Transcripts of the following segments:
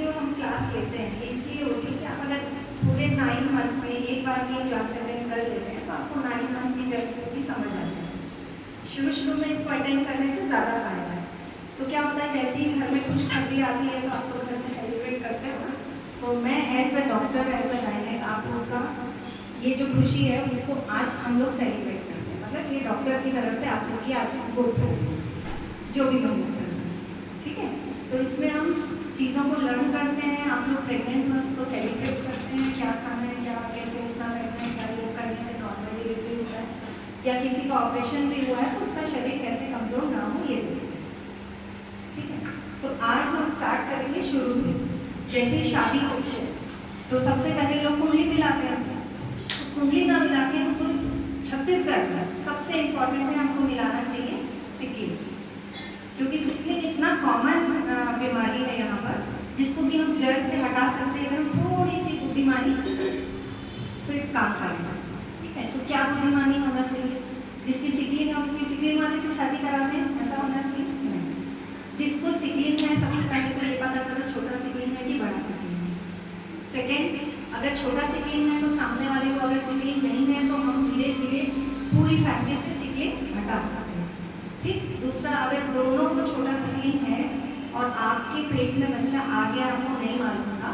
जो हम क्लास लेते हैं ये इसलिए होती है कि आप अगर पूरे 9 मंथ में एक बार भी क्लास अटेंड कर लेते हैं तो आपको 9 मंथ की जर्नी की समझ आ जाएगी। शुरू में इसको अटेंड करने से ज़्यादा फायदा है। तो क्या होता है, जैसे ही घर में खुशखबरी आती है तो आप लोग घर में सेलिब्रेट करते हो ना, तो मैं as a doctor, as a गायनेक, आप लोग का ये जो खुशी है उसको आज हम लोग सेलिब्रेट करते हैं। मतलब ये डॉक्टर की तरफ से आप लोग की आज ग्रोथ है, जो भी महीना चल रहा है, ठीक है। तो इसमें हम चीज़ों को लर्न करते हैं, आप लोग प्रेग्नेंट में उसको सेलिब्रेट करते हैं, क्या खाना है, क्या कैसे उठना बैठना है, क्या योग करने से नॉर्मल डिलीवरी होता है, या किसी का ऑपरेशन भी हुआ है तो उसका शरीर कैसे कमज़ोर ना हो, ये देखते हैं, ठीक है। तो आज हम स्टार्ट करेंगे शुरू से। जैसे ही शादी होती है तो सबसे पहले लोग कुंडली मिलाते हैं। तो कुंडली ना मिला के हमको छत्तीसगढ़ में सबसे इम्पोर्टेंट है, हमको मिलाना चाहिए सिक्किम, क्योंकि सिक्किम इतना कॉमन बीमारी है यहाँ पर जिसको कि हम जड़ से हटा सकते हैं अगर हम थोड़ी सी बुद्धिमानी से काम करें, ठीक है। तो क्या बुद्धिमानी होना चाहिए? जिसकी सिकलिंग है उसकी सिकलिंग वाले से शादी करा दें, ऐसा होना चाहिए? नहीं। जिसको सिकलिंग है सबसे पहले तो ये पता करो छोटा सिकलिंग है कि बड़ा सिकलिंग है। सेकेंड, अगर छोटा सिकलिंग है तो सामने वाले को अगर सिकलिंग नहीं है तो हम धीरे धीरे पूरी फैमिली से सिकलिंग हटा सकते हैं, ठीक। दूसरा, अगर दोनों को छोटा सिकलिंग है और आपके पेट में बच्चा आ गया आपको नहीं मालूम था,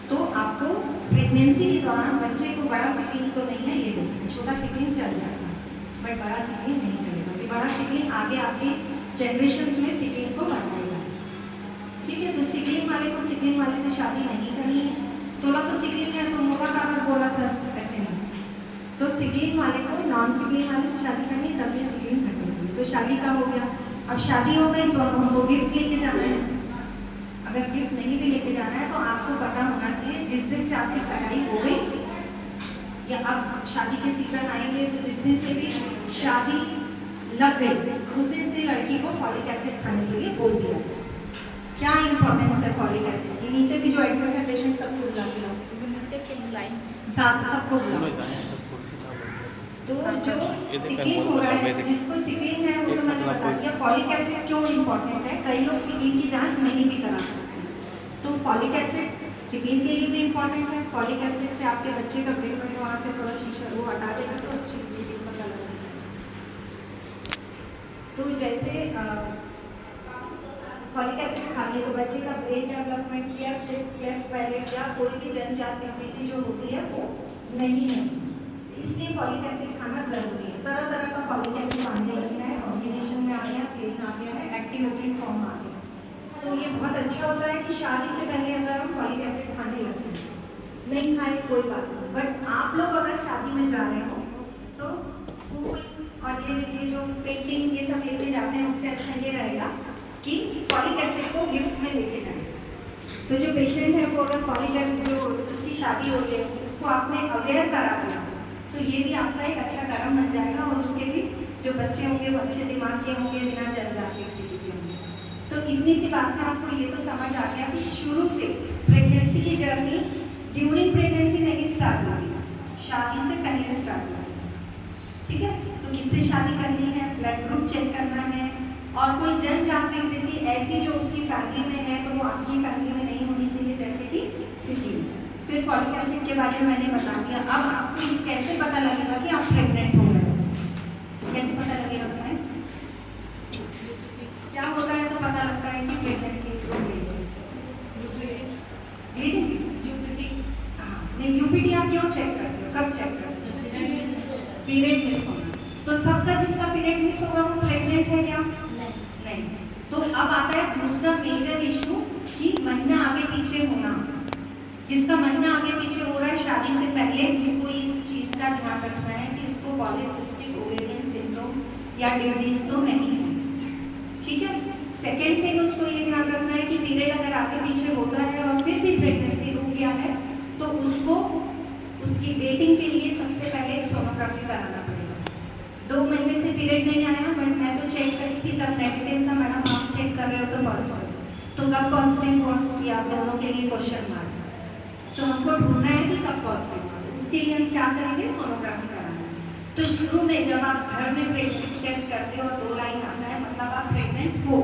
तो आपको प्रेगनेंसी के दौरान बच्चे को बड़ा सिकलिंग तो नहीं है ये देखना है। छोटा सिकलिंग चल जाएगा बट बड़ा सिकलिंग नहीं चलेगा, क्योंकि बड़ा सिकलिंग आगे आपके जनरेशन में सिकलिंग को बढ़ाएगा, ठीक है। तो सिकलिंग वाले को सिकलिंग वाले से शादी नहीं करनी है। तोला तो सिकलिंग है तो मोटा काबर बोला था, ऐसे नहीं। तो सिकलिंग वाले को नॉन सिकलिंग वाले से शादी करनी है, तब ये सिकलिंग हटेगी। तो शादी का हो गया। अब शादी हो गई तो हमको गिफ्ट लेके जाना है। अगर गिफ्ट नहीं भी लेके जाना है तो आपको पता होना चाहिए जिस दिन से आपकी सगाई हो गई या अब शादी के सीजन आएंगे तो जिस दिन से भी शादी लग गई उस दिन से लड़की को फॉलिक एसिड खाने के लिए बोल दिया जाए। क्या इंपॉर्टेंस है फॉलिक एसिड की? नीचे भी जो एडमिट है पेशेंट सबको बुला के लाओ, नीचे के लाइन साथ सबको बुलाओ। तो जो सिकलिंग हो रहा है, जिसको सिकलिंग है वो तो मैंने बता दिया। फॉलिक एसिड क्यों इम्पोर्टेंट है? कई लोग सिकलिंग की जांच नहीं भी करा सकते हैं, तो फॉलिक एसिड सिकलिंग के लिए भी इम्पोर्टेंट है। फॉलिक एसिड से आपके बच्चे का पेट में वहाँ से थोड़ा शीशा वो हटा देगा तो अच्छी ब्लीडिंग पता लगना चाहिए। तो जैसे फॉलिक एसिड खा लिए तो बच्चे का ब्रेन डेवलपमेंट या लेफ्ट पैलेट या कोई भी जन्मजात विकृति जो होती है वो नहीं है, इसलिए फॉलिक एसिड खाना जरूरी है। तरह तरह का फॉलिक एसिड आने लग गया है, कॉम्बिनेशन में आ गया, प्लेन आ गया है, एक्टिवेटेड फॉर्म आ गया। तो ये बहुत अच्छा होता है कि शादी से पहले अगर हम फॉलिक एसिड खाने लग जाए, नहीं खाए कोई बात नहीं, बट आप लोग अगर शादी में जा रहे हो तो फूल और ये जो पेंटिंग ये सब लेके जाते हैं उससे अच्छा ये रहेगा कि फॉलिक एसिड को गिफ्ट में लेके जाए। तो जो पेशेंट है वो अगर फॉलिक एसिड जो जिसकी शादी हो गई उसको आपने अवेयर करा दिया तो ये भी आपका एक अच्छा कर्म बन जाएगा और उसके भी जो बच्चे होंगे वो अच्छे दिमाग के होंगे, बिना जन्मजात विकृति के होंगे। तो इतनी सी बात में आपको ये तो समझ आ गया कि शुरू से प्रेगनेंसी की जर्नी ड्यूरिंग प्रेगनेंसी नहीं स्टार्ट होती, शादी से पहले स्टार्ट होती है, ठीक है। तो किससे शादी करनी है, ब्लड ग्रुप चेक करना है, और कोई जन्मजात विकृति ऐसी जो उसकी फैमिली में है तो वो आपकी फैमिली में नहीं होनी चाहिए, जैसे कि सिकलिंग। फिर फॉलिक एसिड के बारे में मैंने बता दिया। अब आपको ये कैसे पता लगेगा कि आप प्रेग्नेंट हो गए? कैसे पता लगेगा बताएं? क्या होता है तो पता लगता है कि प्रेगनेंसी हो गई है? ब्लीडिंग, हाँ। नहीं, यूपीडी आप क्यों चेक करते हो, कब चेक करते हो? पीरियड मिस होना। तो सबका जिसका पीरियड मिस होगा वो प्रेग्नेंट है क्या? नहीं। तो अब आता है दूसरा मेजर इशू कि महीना आगे पीछे होना। जिसका महीना आगे पीछे हो रहा है शादी से पहले उसको इस चीज का ध्यान रखना है कि उसको पॉलीसिस्टिक ओवेरियन सिंड्रोम या डिजीज तो नहीं है, ठीक है। सेकेंड थिंग उसको ये ध्यान रखना है कि पीरियड अगर आगे पीछे होता है और फिर भी प्रेगनेंसी रुक गया है तो उसको उसकी डेटिंग के लिए सबसे पहले एक सोनोग्राफी कराना पड़ेगा। 2 महीने से पीरियड नहीं आया बट मैं तो चेक करी थी तब नेगेटिव था, मैडम आप चेक कर रहे हो तो पॉजिटिव, तो कब पॉजिटिव हुआ ये आप दोनों के लिए क्वेश्चन मार्क। तो हमको ढूंढना है कि कब पॉजिटिव हुआ, तो उसके लिए हम क्या करेंगे, सोनोग्राफी कराना है। तो शुरू में जब आप घर में प्रेगनेंसी टेस्ट करते हो और 2 लाइन आता है मतलब आप प्रेग्नेंट हो,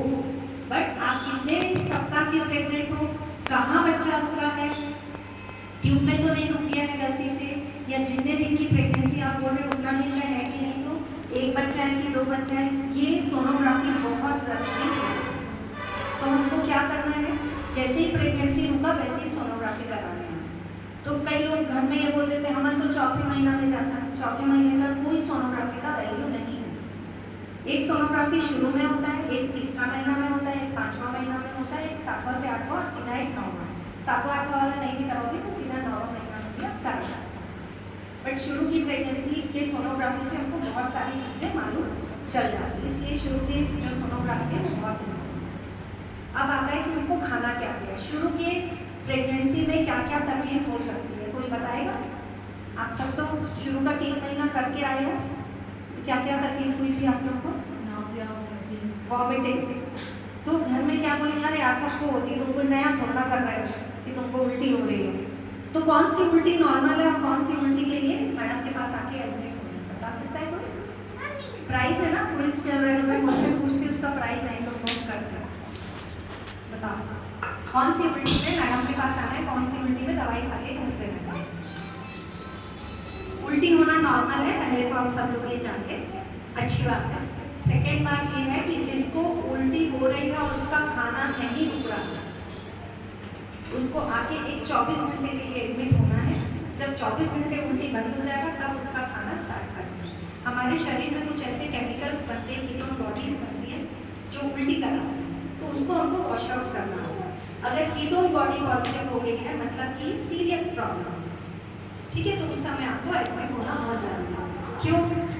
बट आप कितने सप्ताह के प्रेग्नेंट हो, कहाँ बच्चा में तो नहीं रुक गया है गलती से, या जितने दिन की प्रेगनेंसी आप बोल रहे हो उतना दिन का है कि नहीं, तो एक बच्चा है कि 2 बच्चा है, ये सोनोग्राफी बहुत ज़रूरी है। तो हमको क्या करना है, जैसे ही प्रेगनेंसी रुका वैसे ही सोनोग्राफी कराना है। तो कई लोग घर में ये बोल देते हैं हमारे तो चौथे महीना में जाता है, चौथे महीने का कोई सोनोग्राफी का वैल्यू नहीं है। एक सोनोग्राफी शुरू में होता है, एक तीसरा महीना में होता है, एक 5वां महीना में होता है, एक 7वां से 8वां और सीधा एक 9वां। 7वां 8वां वाला नहीं भी कराओगे तो सीधा 9वां महीना में भी आप करा सकते हैं। बट शुरू की प्रेगनेंसी के सोनोग्राफी से हमको बहुत सारी चीज़ें मालूम चल जाती है, इसलिए शुरू की जो सोनोग्राफी है वो बहुत इम्पोर्टेंट है। अब आता है कि हमको खाना क्या क्या है, शुरू के प्रेगनेंसी में क्या क्या तकलीफ हो सकती है, कोई बताएगा? आप सब तो शुरू का 3 महीना करके आए हो, तो क्या क्या तकलीफ हुई थी आप लोग को? वॉमिटिंग। तो घर में क्या बोलेंगे, अरे यार सबको होती है, तुम कोई नया थोड़ा कर रहे हो कि तुमको उल्टी हो रही है। तो कौन सी उल्टी नॉर्मल है और कौन सी उल्टी के लिए मैडम के पास आके एडमिट होना है, बता सकता है कोई? प्राइस है ना, क्विज चल रहा है तो मैं क्वेश्चन पूछती हूँ, उसका प्राइस है तो नोट करते हैं। बताओ कौन सी उल्टी में मैडम के पास आना है, कौन सी उल्टी में दवाई खा के घर पे रहना है? उल्टी होना नॉर्मल है, पहले तो आप सब लोग ये जान के अच्छी बात है। सेकेंड बात ये है कि जिसको उल्टी हो रही है और उसका खाना नहीं रुक रहा, उसको आके एक 24 घंटे के लिए एडमिट होना है। जब 24 घंटे उल्टी बंद हो जाएगा तब उसका खाना स्टार्ट करते हैं। हमारे शरीर में कुछ ऐसे केमिकल्स बनते हैं, कीटोन बॉडीज बनती है जो उल्टी कराते हैं, तो उसको हमको वॉश आउट करना होगा। अगर कीटोन बॉडी पॉजिटिव हो गई है मतलब कि सीरियस प्रॉब्लम, ठीक है, तो उस समय आपको एडमिट होना बहुत ज़रूरी है। क्यों?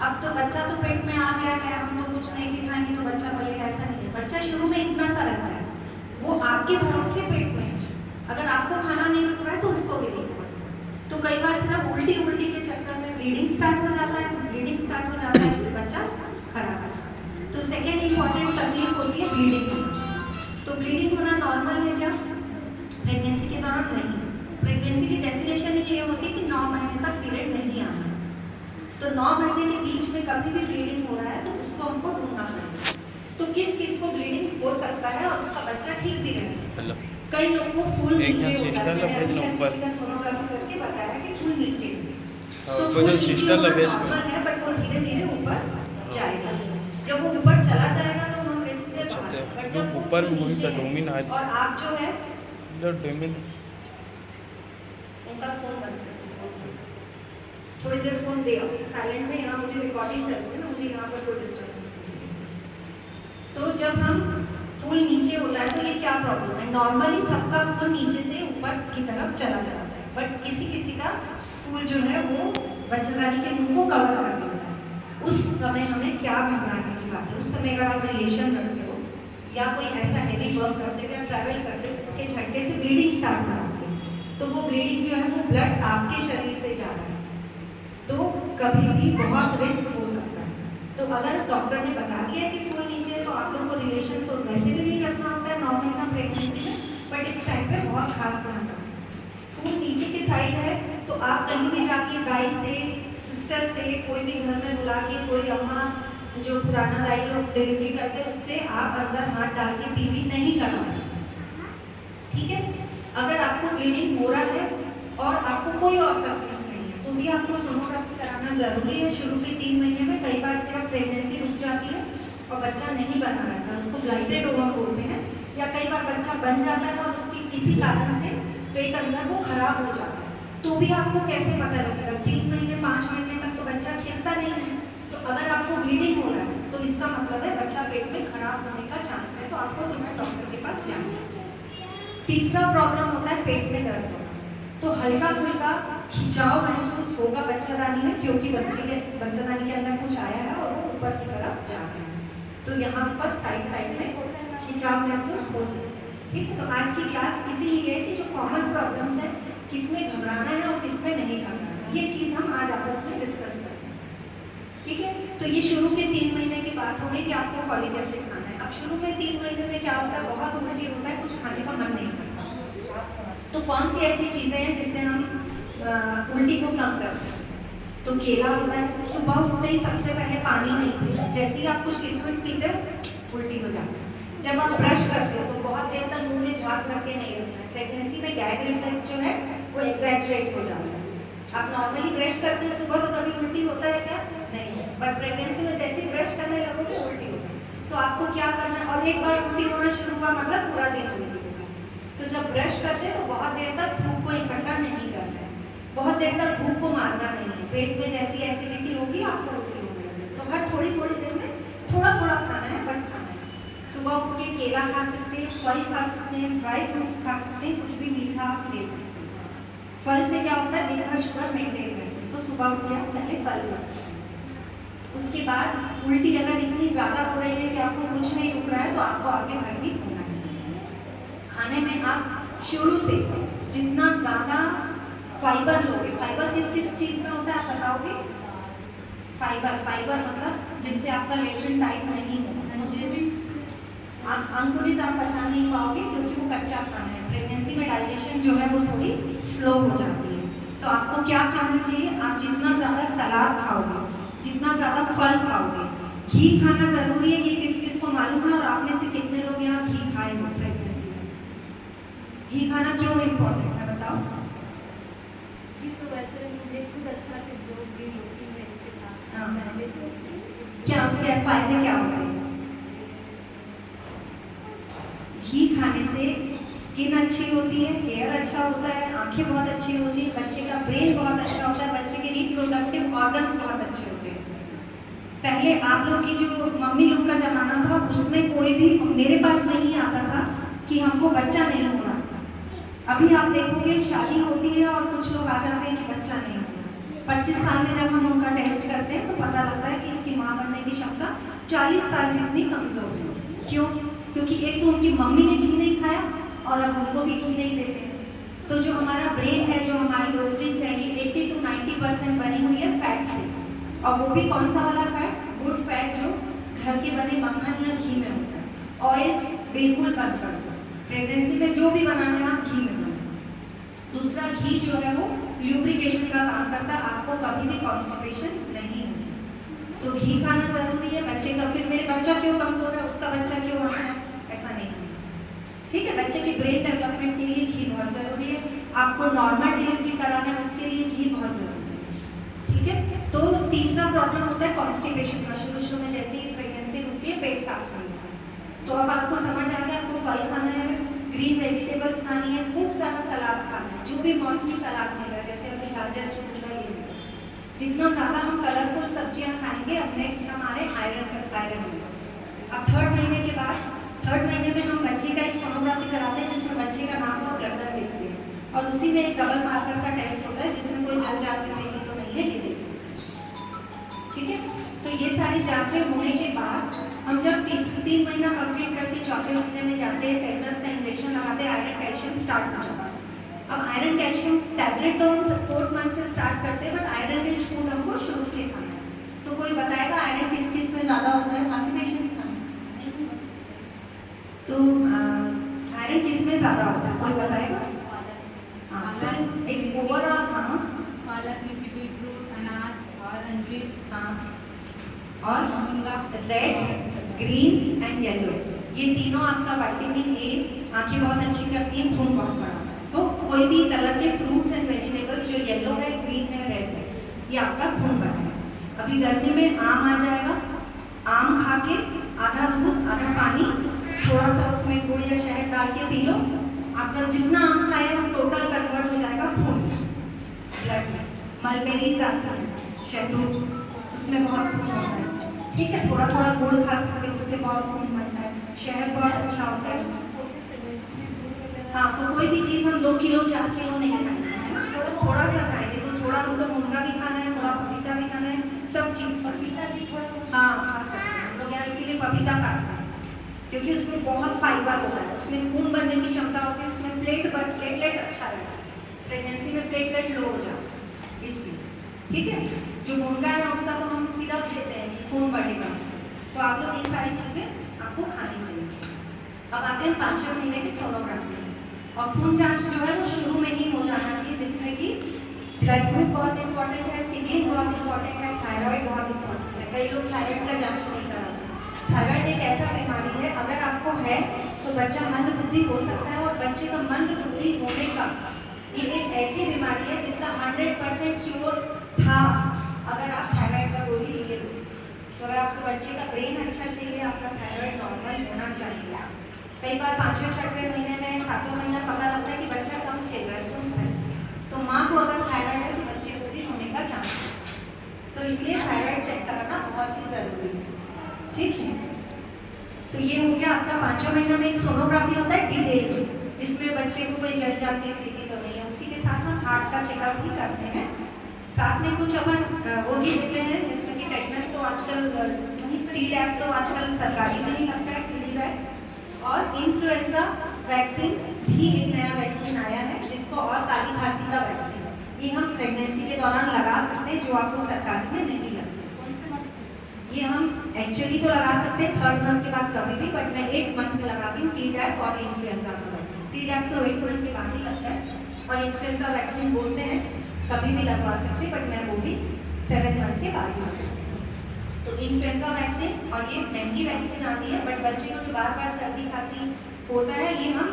अब तो बच्चा तो पेट में आ गया है, हम तो कुछ नहीं भी खाएंगे तो बच्चा बोलेगा, ऐसा नहीं है। बच्चा शुरू में इतना सा रहता है, वो आपके भरोसे पेट में है, अगर आपको खाना नहीं रुक रहा है तो उसको भी नहीं पहुँचना। तो कई बार सिर्फ उल्टी उल्टी के चक्कर में ब्लीडिंग स्टार्ट हो जाता है, ब्लीडिंग स्टार्ट हो जाता है तो बच्चा खराब हो जाता है। तो सेकेंड इंपॉर्टेंट तकलीफ होती है ब्लीडिंग। तो ब्लीडिंग होना नॉर्मल है क्या प्रेगनेंसी के दौरान? नहीं। प्रेगनेंसी की डेफिनेशन ये होती है कि 9 महीने तक पीरियड नहीं आना। तो 9 महीने के बीच में कभी भी ब्लीडिंग हो रहा है तो उसको हमको ढूंढना पड़ेगा। तो किस किस को ब्लीडिंग हो सकता है और उसका बच्चा ठीक भी रह सकता है। कई लोगों को फुल नीचे होता है, किसी का सोनोग्राफी करके बताया कि फुल नीचे, तो फुल नीचे होना नॉर्मल है, बट वो धीरे धीरे ऊपर जाएगा। जब वो ऊपर चला जाएगा तो हम रिस्क दे पाएंगे, बट जब वो ऊपर फुल नीचे डोमिन है और आप जो है डोमिन उनका फोन बंद कर दो, थोड़ी देर फोन दे आओ साइलेंट में, यहाँ मुझे रिकॉर्डिंग चल रही है ना, मुझे यहाँ पर कोई डिस्टर्बेंस नहीं चाहिए। तो जब हम फुल नीचे होता है तो ये क्या प्रॉब्लम है, नॉर्मली सबका फुल नीचे से ऊपर की तरफ चला जाता है, बट किसी किसी का फुल जो है वो बच्चेदानी के मुंह को कवर कर लेता है। उस समय हमें क्या घबराने की बात है, उस समय अगर आप रिलेशन रखते हो या कोई ऐसा हैवी वर्क करते हो या ट्रैवल करते हो जिसके झटके से ब्लीडिंग स्टार्ट हो जाती है, तो वो ब्लीडिंग जो है वो ब्लड आपके शरीर से जा रहा है, तो कभी भी बहुत रिस्क हो सकता है। तो अगर डॉक्टर ने बता दिया कि फुल नीचे है तो आप लोग को रिलेशन तो वैसे भी नहीं रखना होता है 9 महीना प्रेगनेंसी में, बट इस टाइम पे बहुत खास ध्यान रखना। फुल नीचे की साइड है तो आप कहीं भी जाके दाई से, सिस्टर से, कोई भी घर में बुला के, कोई अम्मा जो पुराना दाई लोग डिलीवरी करते हैं उससे आप अंदर हाथ डाल के पीवी नहीं कराना, ठीक है। अगर आपको ब्लीडिंग हो रहा है और आपको कोई और तकलीफ नहीं है तो भी आपको सोनोग्राफी कराना ज़रूरी है। शुरू के 3 महीने में कई बार सिर्फ प्रेगनेंसी रुक जाती है और बच्चा नहीं बना रहता, उसको ब्लाइंडेड ओवम बोलते हैं, या कई बार बच्चा बन जाता है और उसकी किसी कारण से पेट अंदर वो खराब हो जाता है, तो भी आपको कैसे पता लगेगा? 3 महीने 5 महीने तक तो बच्चा खिलता नहीं है, तो अगर आपको ब्लीडिंग हो रहा है तो इसका मतलब है बच्चा पेट में खराब होने का चांस है, तो आपको तुरंत डॉक्टर के पास जाना है। तीसरा प्रॉब्लम होता है पेट में दर्द होना, तो हल्का फुल्का खिंचाव महसूस होगा बच्चादानी में, क्योंकि बच्चादानी के अंदर कुछ आया है और वो ऊपर की तरफ जा रहा है, तो यहाँ पर साइड में खिंचाव महसूस हो सकता है, ठीक है। तो आज की क्लास इसीलिए है कि जो कॉमन प्रॉब्लम्स है, किसमें घबराना है और किसमें नहीं घबराना, ये चीज़ हम आज आपस में डिस्कस करते हैं, ठीक है। तो ये शुरू के 3 महीने की बात हो गई कि आपको फॉलिक एसिड खाना है। अब शुरू में 3 महीने में क्या होता है, बहुत उल्टी होता है, कुछ खाने का मन नहीं करता, तो कौन सी ऐसी चीज़ें हैं जिससे हम उल्टी को कम कर सकते हैं? तो केला होता है, सुबह उठते ही सबसे पहले पानी नहीं पीना, जैसे ही आप कुछ लिक्विड पीते हो उल्टी हो जाती है। जब आप ब्रश करते हो तो बहुत देर तक मुंह में झाग भर के नहीं रखना है, प्रेगनेंसी में गैग रिफ्लेक्स जो है वो एग्जैजरेट हो जाता है। आप नॉर्मली ब्रश करते हो सुबह तो कभी उल्टी होता है क्या? नहीं। बट प्रेगनेंसी में जैसे ही ब्रश करने लगोगे उल्टी होगी। तो आपको क्या करना है, और एक बार उल्टी होना शुरू हुआ मतलब पूरा दिन उल्टी होगा। तो जब ब्रश करते हैं तो बहुत देर तक थूक को इकट्ठा नहीं करना है, बहुत देर तक भूख को मारना नहीं है। पेट में जैसी एसिडिटी होगी आपको उल्टी होने लगेगी। तो हर थोड़ी थोड़ी देर में थोड़ा थोड़ा खाना है, बट खाना है। सुबह उठ के केला खा सकते हैं, फल खा सकते हैं, ड्राई फ्रूट्स खा सकते हैं, कुछ भी मीठा आप ले सकते हैं। फल से क्या होता है, दिन भर शुगर मेंटेन रहती है। तो सुबह उठ के आप पहले फल खा सकते हैं। उसके बाद उल्टी अगर इतनी ज़्यादा हो रही है कि आपको कुछ नहीं रुक रहा है तो आपको आगे भर्ती होना है। खाने में आप शुरू से जितना ज़्यादा फाइबर लोगे, फाइबर किस किस चीज़ में होता है आप बताओगे? फाइबर, फाइबर मतलब जिससे आपका लेट्रिन टाइप नहीं है। आप अंकुरित आप पचा नहीं पाओगे क्योंकि वो कच्चा खाना है। प्रेगनेंसी में डाइजेशन जो है वो थोड़ी स्लो हो जाती है। तो आपको क्या खाना चाहिए, आप जितना ज़्यादा सलाद खाओगे, जितना ज़्यादा फल खाओगे, घी खाना ज़रूरी है। ये किस किस को मालूम है और आप में से कितने लोग यहाँ घी खाए हो प्रेगनेंसी में? घी खाना क्यों इम्पोर्टेंट है बताओ? तो वैसे मुझे खुद अच्छा कि जो भी रोटी है इसके साथ हाँ। पहले से क्या उसके फायदे क्या होते हैं? घी खाने से स्किन अच्छी होती है, हेयर अच्छा होता है, आंखें बहुत अच्छी होती है, बच्चे का ब्रेन बहुत अच्छा होता है, बच्चे के रिप्रोडक्टिव ऑर्गन्स बहुत अच्छे होते हैं। पहले आप लोग की जो मम्मी लोग का जमाना था उसमें कोई भी, मेरे पास नहीं आता था कि हमको बच्चा नहीं होना। अभी आप देखोगे शादी होती है और कुछ लोग आ जाते हैं कि बच्चा नहीं होना। 25 साल में जब हम उनका टेस्ट करते हैं तो पता लगता है कि इसकी माँ बनने की क्षमता 40 साल जितनी कमजोर है। क्यों? क्योंकि एक तो उनकी मम्मी ने घी नहीं खाया और अब उनको भी घी नहीं देते हैं। तो जो हमारा ब्रेन है, जो हमारी ओवरीज है, ये 80 to 90% बनी हुई है फैट से। और वो भी कौन सा वाला फैट? गुड फैट, जो घर के बने मक्खन या घी में होता है। ऑयल बिल्कुल बंद कर दो। प्रेगनेंसी में जो भी बनाना है आप घी में बनाओ। दूसरा, घी जो है वो ल्यूब्रिकेशन का काम करता है, आपको कभी भी कॉन्स्टिपेशन नहीं होगी। तो घी खाना जरूरी है। बच्चे का, फिर मेरे बच्चा क्यों कमजोर है, उसका बच्चा क्यों अच्छा है, ऐसा नहीं है। ठीक है, बच्चे की ब्रेन डेवलपमेंट के लिए घी बहुत जरूरी है। आपको नॉर्मल डिलीवरी कराना है उसके लिए घी बहुत जरूरी है। ठीक है, तो तीसरा प्रॉब्लम होता है कॉन्स्टिपेशन का। शुरू में जैसे ही प्रेगनेंसी रुकती है पेट साफ नहीं होता। तो अब आपको समझ आ गया, आपको फल खाना है, ग्रीन वेजिटेबल्स खानी है, खूब सारा सलाद खाना है, जो भी मौसमी सलाद मिल रहा है, जैसे अभी गाजर, चुकंदर, ये जितना ज़्यादा हम कलरफुल सब्जियां खाएंगे। अब नेक्स्ट हमारे आयरन होगा। अब थर्ड महीने के बाद, थर्ड महीने में हम बच्चे का एक सोनोग्राफी कराते हैं जिसमें बच्चे का नाम और गर्दन देखते हैं, और उसी में एक डबल मार्कर का टेस्ट होता है जिसमें कोई जंजात बीमारी तो नहीं है, ये देखते हैं। ठीक है, तो ये सारी जांचें होने के बाद हम जब 3 महीना कंप्लीट करके चौथे महीने में जाते हैं, टेटनस का इंजेक्शन लगाते हैं, आयरन कैल्शियम स्टार्ट हो जाता है। अब आयरन कैल्शियम टैबलेट तो हम 4th मंथ से स्टार्ट करते हैं, बट आयरन रिच फूड हमको शुरू से खाना है। तो कोई बताएगा आयरन किस किस में ज़्यादा होता है? बाकी पेशेंट्स खाना, तो आयरन किस में ज़्यादा होता है कोई बताएगा? हाँ, तो एक ओवरऑल, हाँ पालक में बीटरूट, अनार और अंजीर, हाँ, और मूंगा, रेड, ग्रीन एंड येलो, ये तीनों आपका विटामिन ए, आंखें बहुत अच्छी करती हैं, खून बहुत बढ़ाता है। तो कोई भी कलर के फ्रूट्स एंड वेजिटेबल्स जो येलो है, ग्रीन है, रेड है, ये आपका खून बढ़ाएगा। अभी गर्मी में आम आ जाएगा, आम खा के आधा दूध आधा पानी, थोड़ा सा उसमें गुड़ या शहद डाल के पी लो। आपका जितना आम खाए वो टोटल कन्वर्ट हो जाएगा खून ब्लड में। मलबेरीज आता है, शहतूत, उसमें बहुत खून होता है। ठीक है, थोड़ा थोड़ा गुड़ खा सकते हो, उससे बहुत खून बनता है। शहद बहुत अच्छा होता है। हाँ, तो कोई भी चीज़ हम 2 किलो 4 किलो नहीं खाएंगे, है ना, थोड़ा सा खाएंगे। तो थोड़ा हमको मूंगा भी खाना है, थोड़ा पपीता भी खाना है, सब चीज़ पपीता भी थोड़ा हाँ खा सकते हैं हम लोग यहाँ, इसीलिए पपीता काटते हैं क्योंकि उसमें बहुत फाइबर होता है, उसमें खून बनने की क्षमता होती है, उसमें प्लेटलेट अच्छा रहता है। प्रेगनेंसी में प्लेटलेट लो हो जाता है इसलिए। ठीक है, जो मुर्गा है उसका तो हम सिरप देते हैं कि खून बढ़ेगा उससे। तो आप लोग ये सारी चीज़ें आपको खानी चाहिए। अब आते हैं 5वें महीने की सोनोग्राफी, और खून जांच जो है वो शुरू में ही हो जाना चाहिए, जिसमें कि ब्लड ग्रुप बहुत इंपॉर्टेंट है, सिकलिंग बहुत इंपॉर्टेंट है, थायराइड बहुत इंपॉर्टेंट है। कई लोग थायराइड का जांच नहीं कराते। थायराइड एक ऐसा बीमारी है, अगर आपको है तो बच्चा मंद बुद्धि हो सकता है, और बच्चे का मंद बुद्धि होने का ये एक ऐसी बीमारी है जिसका 100% क्योर था अगर आप थायराइड का गोली लिए तो। अगर आपके बच्चे का ब्रेन अच्छा चाहिए, आपका थायराइड नॉर्मल होना चाहिए। कई बार 5वें 6वें महीने में 7वें महीने पता लगता है कि बच्चा कम खेल रहा है, सुस्त है, तो माँ को अगर थायराइड है तो बच्चे को भी होने का चांस है। तो इसलिए थायराइड चेक कराना बहुत ही ज़रूरी है, ठीक है। तो ये हो गया आपका 5वें महीने में एक सोनोग्राफी होता है डिटेल, जिसमें बच्चे को कोई जल जाती है तो नहीं है। उसी के साथ हम हार्ट का चेकअप भी करते हैं, साथ में कुछ अपन वो भी देते हैं जिसमें कि टेटनस तो आजकल टी लैब तो आजकल सरकारी में ही लगता है, टी लैब। और इन्फ्लुएंजा वैक्सीन भी एक नया वैक्सीन आया है जिसको, और काली खांसी का वैक्सीन, ये हम प्रेगनेंसी के दौरान लगा सकते हैं जो आपको सरकारी में नहीं लगते। ये हम एक्चुअली तो लगा सकते हैं 3rd मंथ के बाद कभी भी, बट मैं 8 मंथ में लगाती हूँ टी लैब और इन्फ्लुएंजा का वैक्सीन। टी लैब तो 8 मंथ के बाद ही लगता है और इन्फ्लुएंजा वैक्सीन बोलते हैं कभी भी लगवा सकते, बट मैं वो भी 7 मंथ के बाद ही लगती हूँ। तो इन्फ्लुएंजा वैक्सीन, और ये महंगी वैक्सीन आती है, बट बच्चे को जो बार बार सर्दी खांसी होता है ये हम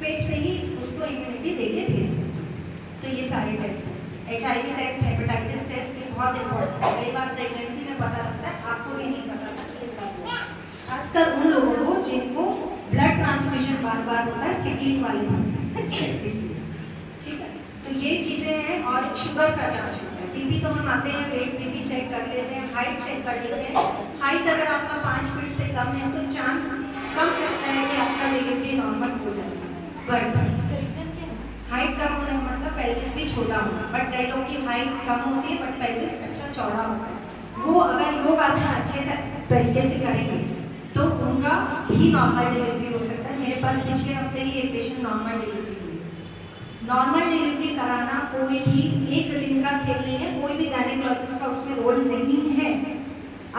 पेट से ही उसको इम्यूनिटी देके भेज सकते हैं। तो ये सारे टेस्ट हैं, HIV टेस्ट, हेपेटाइटिस टेस्ट, ये बहुत इंपॉर्टेंट है। कई बार प्रेगनेंसी में पता लगता है, आपको भी नहीं पता था कि ये सब है। खासकर उन लोगों को जिनको ब्लड ट्रांसफ्यूजन बार बार होता है, सिकलिंग वाले होते हैं, इसलिए, ठीक है। तो ये चीज़ें हैं। और शुगर का जांच होता है, बीपी तो हम आते हैं, वेट बीपी चेक कर लेते हैं, हाइट चेक कर लेते हैं। हाइट अगर आपका 5 फीट से कम है तो चांस कम रहता है कि आपका डिलीवरी नॉर्मल हो जाएगा। बट हाइट कम होने का मतलब पेल्विस भी छोटा होगा, बट कई लोग की हाइट कम होती है बट पेल्विस अच्छा चौड़ा होता है। वो अगर योग आसन अच्छे तरीके से करेंगे तो उनका भी नॉर्मल डिलीवरी हो सकता है। मेरे पास पिछले हफ्ते ही एक पेशेंट नॉर्मल डिलीवरी हुई। नॉर्मल डिलीवरी कराना कोई भी एक दिन का खेल नहीं है, कोई भी गायनेकोलॉजिस्ट का उसमें रोल नहीं है।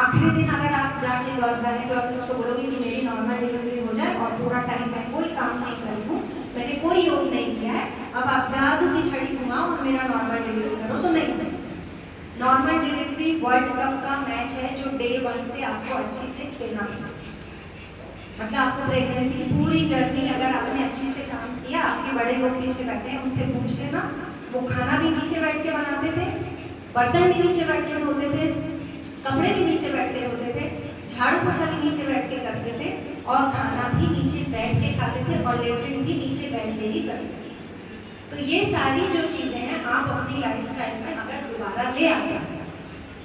आखिरी दिन अगर आप जाके गायनेकोलॉजिस्ट को बोलोगे कि मेरी नॉर्मल डिलीवरी हो जाए और पूरा टाइम मैं कोई काम नहीं करी हूँ, मैंने कोई योग नहीं किया है, अब आप जादू की छड़ी घुमाओ और मेरा नॉर्मल डिलीवरी करो, तो नहीं है। नॉर्मल डिलीवरी वर्ल्ड कप का मैच है जो डे 1 से आपको अच्छे से खेलना है। मतलब आपको प्रेगनेंसी पूरी जर्नी अगर आपने अच्छे से काम किया, आपके बड़े लोग पीछे बैठे हैं उनसे पूछ लेना, वो खाना भी नीचे बैठ के बनाते थे, बर्तन भी नीचे बैठ के धोते थे, कपड़े भी नीचे बैठ के धोते थे, झाड़ू पोछा भी नीचे बैठ के करते थे, और खाना भी नीचे बैठ के खाते थे, और लेटरिन भी नीचे बैठ के ही करते थे। तो ये सारी जो चीज़ें हैं आप अपनी लाइफस्टाइल में अगर दोबारा ले आते हैं,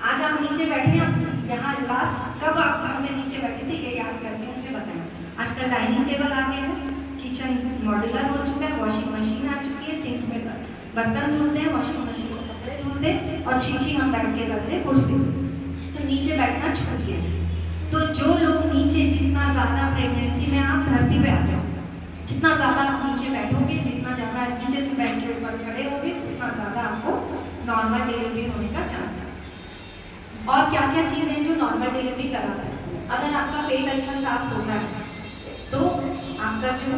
आज आप नीचे बैठे हैं, यहाँ लास्ट कब आप घर में नीचे बैठे थे ये याद करके मुझे बताएं। आजकल डाइनिंग टेबल आ गए हैं, किचन मॉड्यूलर हो चुका है, वॉशिंग मशीन आ चुकी है, सिंक में बर्तन धुलते हैं, वॉशिंग मशीन में कपड़े धुलते हैं, और छीछी हम बैठ के करते हैं कुर्सी। तो नीचे बैठना छूट गया। तो जो लोग नीचे, जितना ज़्यादा प्रेगनेंसी में आप धरती पे आ जाओ, जितना ज़्यादा आप नीचे बैठोगे, जितना ज़्यादा नीचे से बैठ के ऊपर खड़े होगे, उतना ज़्यादा आपको नॉर्मल डिलीवरी होने का चांस है। और क्या क्या चीज़ें हैं जो नॉर्मल डिलीवरी करा सकती है? अगर आपका पेट अच्छा साफ होता है तो आपका जो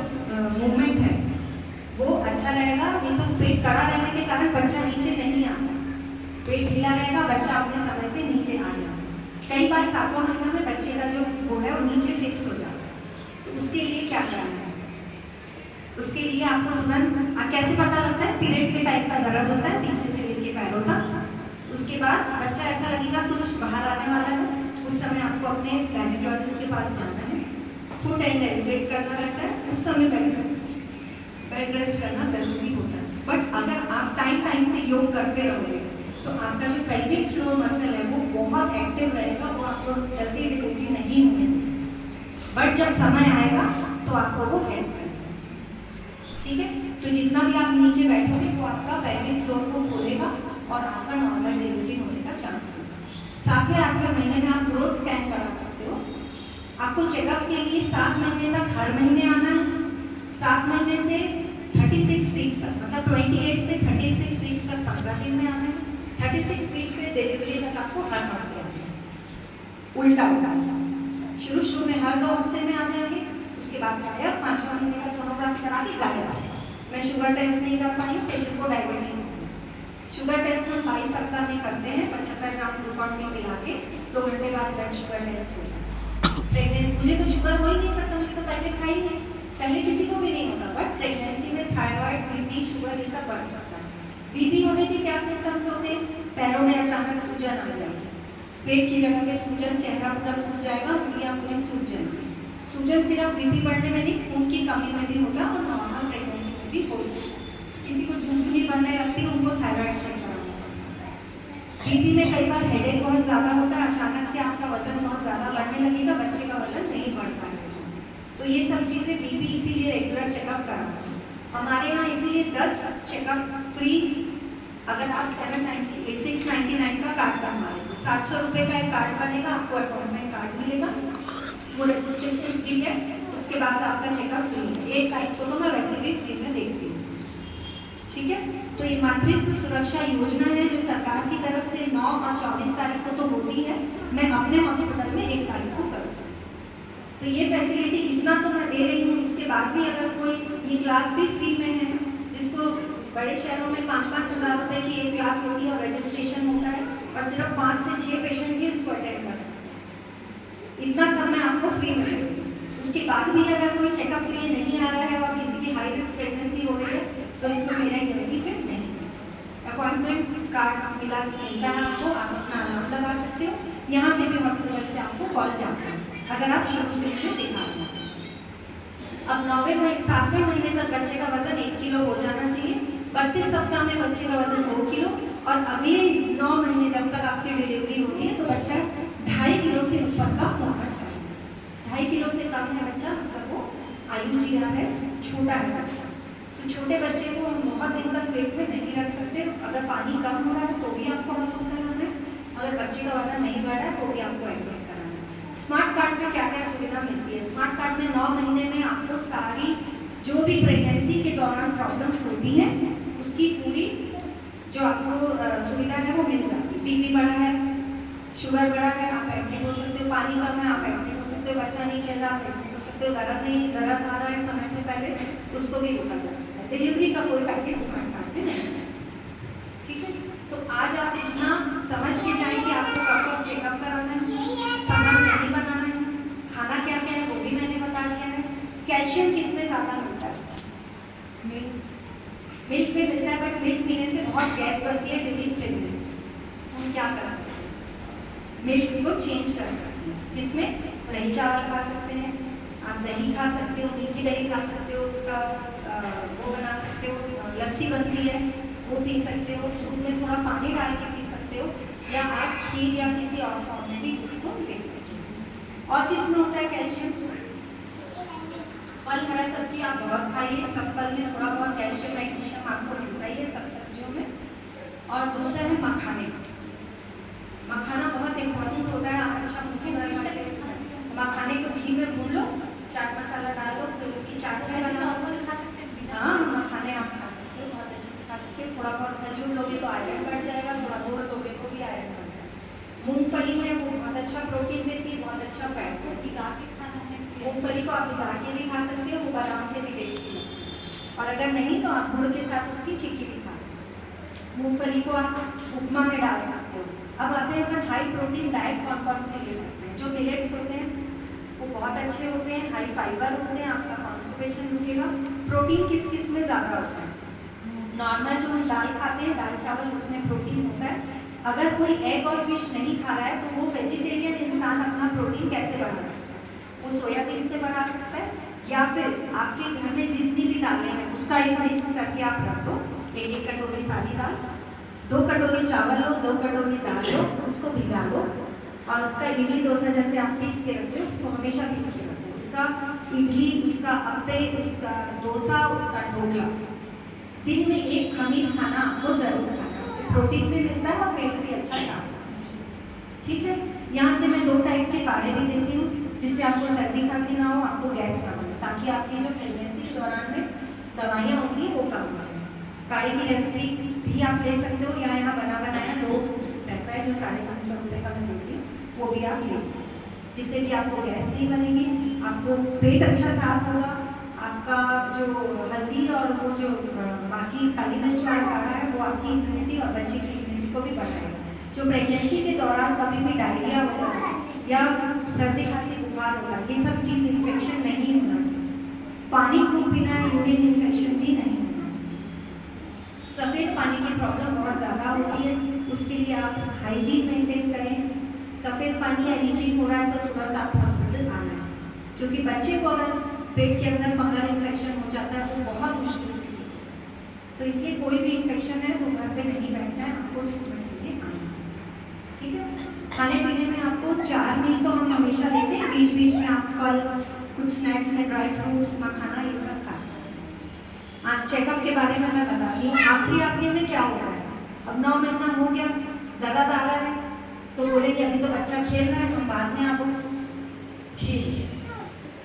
मूवमेंट है वो अच्छा रहेगा, नहीं तो पेट कड़ा रहने के कारण बच्चा नीचे नहीं आता। पेट ढीला रहेगा, बच्चा अपने समय से नीचे आ जाएगा। कई बार 7वां महीना में बच्चे का जो वो है वो नीचे फिक्स हो जाता है। तो उसके लिए क्या करना है? उसके लिए आपको तुरंत कैसे पता लगता है? पीरियड के टाइप का दर्द होता है पीछे से लेके पैरों तक, उसके बाद बच्चा ऐसा लगेगा कुछ बाहर आने वाला है, उस समय आपको अपने गायनेकोलॉजिस्ट के पास जाना है, फुट एंड एलिवेट करना रहता है, उस समय बेड रेस्ट करना जरूरी होता है। बट अगर आप टाइम से योग करते रहोगे तो आपका जो पेल्विक फ्लोर मसल है वो बहुत एक्टिव रहेगा, वो आपको जल्दी डिलीवरी नहीं होगी, बट जब समय आएगा तो आपको वो हेल्प करेगा, ठीक है। तो जितना भी आप नीचे बैठोगे वो आपका पेल्विक फ्लोर को खोलेगा और आपका नॉर्मल डिलीवरी होने का चांस है। 7वें 8वें महीने में आप ग्रोथ स्कैन करा सकते हो। आपको चेकअप के लिए 7 महीने तक हर महीने आना है, 7 महीने से 36 वीक्स तक, मतलब 28 से 36 वीक्स तक 15 दिन में आना है, 36 वीक से डिलीवरी तक आपको हर हफ्ते आना है। उल्टा शुरू में हर 2 हफ्ते में आ जाएंगे, उसके बाद गायब, 5वें महीने का सोनोग्राफी करा के गायब। मैं शुगर टेस्ट नहीं कर पाई हूँ, पेशेंट को डायबिटीज। शुगर टेस्ट हम 22 सप्ताह में करते हैं, 75 ग्राम ग्लूकॉन डी मिला के 2 घंटे बाद ब्लड शुगर टेस्ट होता है। प्रेगनेंट मुझे तो शुगर हो ही नहीं सकता, मुझे तो पहले खाई है, पहले किसी को भी नहीं होता, बट प्रेगनेंसी में थायराइड बीपी, शुगर, ये सब बढ़ सकता है। बीपी होने के क्या सिम्टम्स होते हैं? पैरों में अचानक सूजन आ जाएगी, पेट की जगह पे सूजन, चेहरा पूरा सूज जाएगा, उंगलियां पूरी सूज जाएंगी। सूजन सिर्फ बीपी बढ़ने में नहीं, खून की कमी में भी होगा और नॉर्मल प्रेगनेंसी में भी हो सकता है। किसी को झुनझुनी बनने लगती है, उनको थायराइड चेक कराना पड़ता है। बीपी में कई बार हेडेक बहुत ज़्यादा होता है, अचानक से आपका वजन बहुत ज़्यादा बढ़ने लगेगा, बच्चे का वजन नहीं बढ़ पाएगा। तो ये सब चीज़ें बीपी इसीलिए रेगुलर चेकअप कराना है। हमारे यहाँ इसीलिए 10 चेकअप फ्री, अगर आप 699 का कार्ड बनवाएंगे, 700 रुपये का एक कार्ड बनेगा, आपको अपॉइंटमेंट कार्ड मिलेगा, वो रजिस्ट्रेशन फ्री है, उसके बाद आपका चेकअप फ्री है। एक तारीख को तो मैं वैसे भी फ्री में देखती हूँ, ठीक है। तो ये मातृत्व सुरक्षा योजना है जो सरकार की तरफ से 9 और 24 तारीख को तो होती है, मैं अपने हॉस्पिटल में 1 तारीख को करूँगी। तो ये फैसिलिटी इतना तो मैं दे रही हूँ, इसके बाद भी अगर कोई, ये क्लास भी फ्री में है, जिसको बड़े शहरों में 5-5 हज़ार रुपये की एक क्लास होती है और रजिस्ट्रेशन होता है और सिर्फ 5 से 6 पेशेंट ही उसको अटेंड कर सकते हैं। इतना सब मैं आपको फ्री में दे दूँ। उसके बाद भी अगर कोई चेकअप के लिए नहीं आ रहा है और किसी की हाई रिस्क प्रेगनेंसी हो रही है, तो इसमें मेरा गारंटी फिर नहीं है। अपॉइंटमेंट कार्ड मिलता है आपको, आप अपना अलार्म लगा सकते हो, यहाँ से भी हॉस्पिटल से आपको कॉल जाता है अगर आप शुरू से मुझे दिखा दें। अब 7वें महीने तक बच्चे का वजन 1 किलो हो जाना चाहिए, 32 सप्ताह में बच्चे का वजन 2 किलो और अगले 9 महीने जब तक आपकी डिलीवरी होती है तो बच्चा 2.5 किलो से ऊपर का होना चाहिए। 2.5 किलो से कम है बच्चा, मतलब वो IUGRS छोटा है बच्चा। तो छोटे बच्चे को हम बहुत दिन तक पेट में नहीं रख सकते, अगर पानी कम हो रहा है तो भी आपको हॉस्पिटल आना है, अगर बच्चे का वजन नहीं बढ़ रहा है तो भी आपको एडमिट कराना है। स्मार्ट कार्ड में क्या क्या सुविधा मिलती है? स्मार्ट कार्ड में 9 महीने में आपको सारी जो भी प्रेगनेंसी के दौरान प्रॉब्लम्स होती हैं उसकी पूरी जो आपको सुविधा है वो मिल जाती है। बीपी बढ़ा है, शुगर बढ़ा है, आप एडमिट हो सकते हो, पानी कम है, आप एडमिट हो सकते हो, बच्चा नहीं खेल रहा, आप एडमिट हो सकते हो, दर्द आ रहा है समय से पहले, उसको भी रोका जा सकता है। डिलीवरी का कोई पैकेज स्मार्ट कार्ड में नहीं है, ठीक है। तो आज आप इतना समझ के जाएं कि आपको कब कब चेकअप कराना है, सामान नहीं बनाना है, खाना क्या क्या है वो भी मैंने बता दिया है। कैल्शियम किस में ज़्यादा मिलता है? मिल्क में मिलता है, बट मिल्क पीने से बहुत गैस बनती है ड्यूरिंग प्रेगनेंसी। हम क्या कर सकते हैं? मिल्क को चेंज कर सकते हैं। इसमें दही चावल खा सकते हैं, आप दही खा सकते हो, मीठी दही खा सकते हो, उसका वो बना सकते हो, लस्सी बनती है वो पी सकते हो, दूध में थोड़ा पानी डाल के पी सकते हो, या आप खीर या किसी और फॉर्म में भी दूध को ले सकते हो। और किस में होता है कैल्शियम? फल, हरा सब्जी आप बहुत खाइए, सब फल में थोड़ा बहुत कैल्शियम मैग्नीशियम आपको मिलता ही है, सब सब्जियों में। और दूसरा है मखाने। मखाना बहुत इम्पोर्टेंट होता है, आप अच्छा मखाने को घी में भून लो, चाट मसाला डाल लो, तो उसकी चाट भी बना खा सकते हैं। हाँ, मखाने आप खा सकते हो, बहुत अच्छे से खा सकते हो। थोड़ा बहुत खजूर लोगे तो आयरन बढ़ जाएगा, थोड़ा गुड़ लोगे तो भी आयरन बढ़ जाएगा। मूंगफली है वो बहुत अच्छा प्रोटीन देती है, बहुत अच्छा फैट को भिगा के खाना है। मूंगफली को आप भिगा के भी खा सकते हो, वो बादाम से भी टेस्टी लगता है। और अगर नहीं तो आप गुड़ के साथ उसकी चिक्की भी खा सकते हो। मूंगफली को आप उपमा में डाल सकते हो। अब आते हैं अपन हाई प्रोटीन डाइट कौन कौन से ले सकते हैं। जो मिलेट्स होते हैं वो बहुत अच्छे होते हैं, हाई फाइबर होते हैं, आपका कॉन्स्टिपेशन रुकेगा। प्रोटीन किस किस में ज़्यादा होता है? नॉर्मल जो हम दाल खाते हैं, दाल चावल, उसमें प्रोटीन होता है। अगर कोई एग और फिश नहीं खा रहा है तो वो वेजिटेरियन इंसान अपना प्रोटीन कैसे बढ़ा सकता है? वो सोयाबीन से बढ़ा सकता है, या फिर आपके घर में जितनी भी दालें हैं उसका एक मिक्स करके आप रख दो। 1 कटोरी सादी दाल, 2 कटोरी चावल लो, 2 कटोरी दाल लो, उसको भिगा लो और उसका इडली डोसा जैसे आप पीस के रखते हो उसको हमेशा पीस के रखो। उसका इडली, उसका अप्पे, उसका डोसा, उसका ढोकला, दिन में 1 खमीर खाना आपको जरूर खाना है। उससे प्रोटीन भी मिलता है और पेट भी अच्छा साफ सकता है, ठीक है। यहाँ से मैं 2 टाइप के काढ़े भी देती हूँ जिससे आपको सर्दी खांसी ना हो, आपको गैस ना बने, ताकि आपकी जो प्रेगनेंसी के दौरान में दवाइयाँ होंगी वो कम हो जाए। काढ़े की रेसिपी भी आप ले सकते हो, या यहाँ बना बनाया 2 रहता है जो 550 रुपये का मैं देती हूँ, वो भी आप ले सकते हो, जिससे कि आपको गैस नहीं बनेगी, आपको पेट अच्छा साफ होगा, आपका जो हल्दी और वो जो बाकी काली मिर्च वाला काढ़ा है वो आपकी इम्यूनिटी और बच्चे की इम्यूनिटी को भी बढ़ाएगा। जो प्रेगनेंसी के दौरान कभी भी डायरिया होगा या सर्दी खांसी बुखार होगा, ये सब चीज़ इन्फेक्शन नहीं होना चाहिए। पानी खूब पीना है, यूरिन इन्फेक्शन भी नहीं होना चाहिए। खाने की प्रॉब्लम बहुत ज़्यादा होती है, उसके लिए आप हाइजीन मेंटेन करें। सफ़ेद पानी या लीचिंग हो रहा है तो तुरंत आप हॉस्पिटल आना है, क्योंकि बच्चे को अगर पेट के अंदर फंगल इन्फेक्शन हो जाता है वो बहुत मुश्किल से ठीक है। तो इसलिए कोई भी इन्फेक्शन है तो घर पे नहीं बैठना है, आपको ट्रीटमेंट के लिए आना है। ठीक है, खाने पीने में आपको 4 मील तो हम हमेशा लेते हैं, बीच बीच में आप फल, कुछ स्नैक्स में ड्राई फ्रूट्स, मखाना, ये सब खा सकते हैं। आज चेकअप के बारे में मैं बता दी हूँ। आखिरी में क्या हो रहा है, अब 9 महीना हो गया, दर्द आ रहा है तो बोले कि अभी तो बच्चा खेल रहा है, हम बाद में आपको,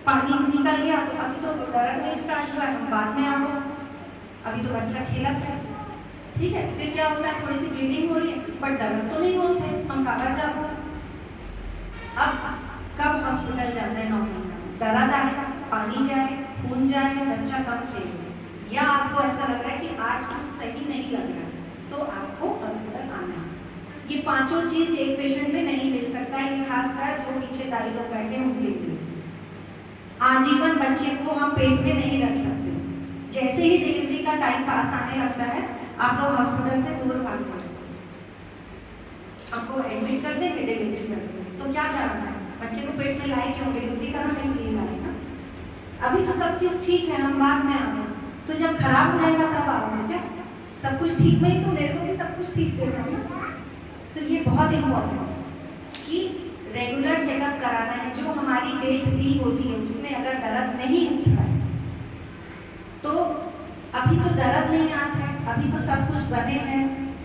पानी निकल गया तो अभी तो दर्द नहीं स्टार्ट हुआ है, हम बाद में आपको, अभी तो बच्चा खेला था। ठीक है, फिर क्या होता है, थोड़ी सी ब्लीडिंग हो रही है बट दर्द तो नहीं होते, हम काबर जाओ। अब कब हॉस्पिटल जाना है 9 महीना में, दर्द आए, पानी जाए, खून जाए, बच्चा कम खेले, या आपको ऐसा लग रहा है कि आज कुछ सही नहीं लग रहा है तो आपको हॉस्पिटल आना है। ये पांचों चीज एक पेशेंट में नहीं मिल सकता है, ये खासकर जो पीछे दाई लोग बैठे हैं उनके लिए। आजीवन बच्चे को हम पेट में नहीं रख सकते। जैसे ही डिलीवरी का टाइम पास आने लगता है आप लोग हॉस्पिटल से दूर भागते हैं, आपको एडमिट कर देंगे, डिलीवरी कर देंगे, तो क्या करना है, बच्चे को पेट में लाए क्यों, डिलीवरी करना के लिए लाए ना। अभी तो सब चीज ठीक है, हम बाद में आए, तो जब खराब हो जाएगा तब आओगे क्या, सब कुछ ठीक में ही तो मेरे को भी सब कुछ ठीक देना है। तो ये बहुत इम्पोर्टेंट है कि रेगुलर चेकअप कराना है। जो हमारी डेट दी होती है उसमें अगर दर्द नहीं उठ रहा है तो अभी तो दर्द नहीं आता है, अभी तो सब कुछ बने हैं,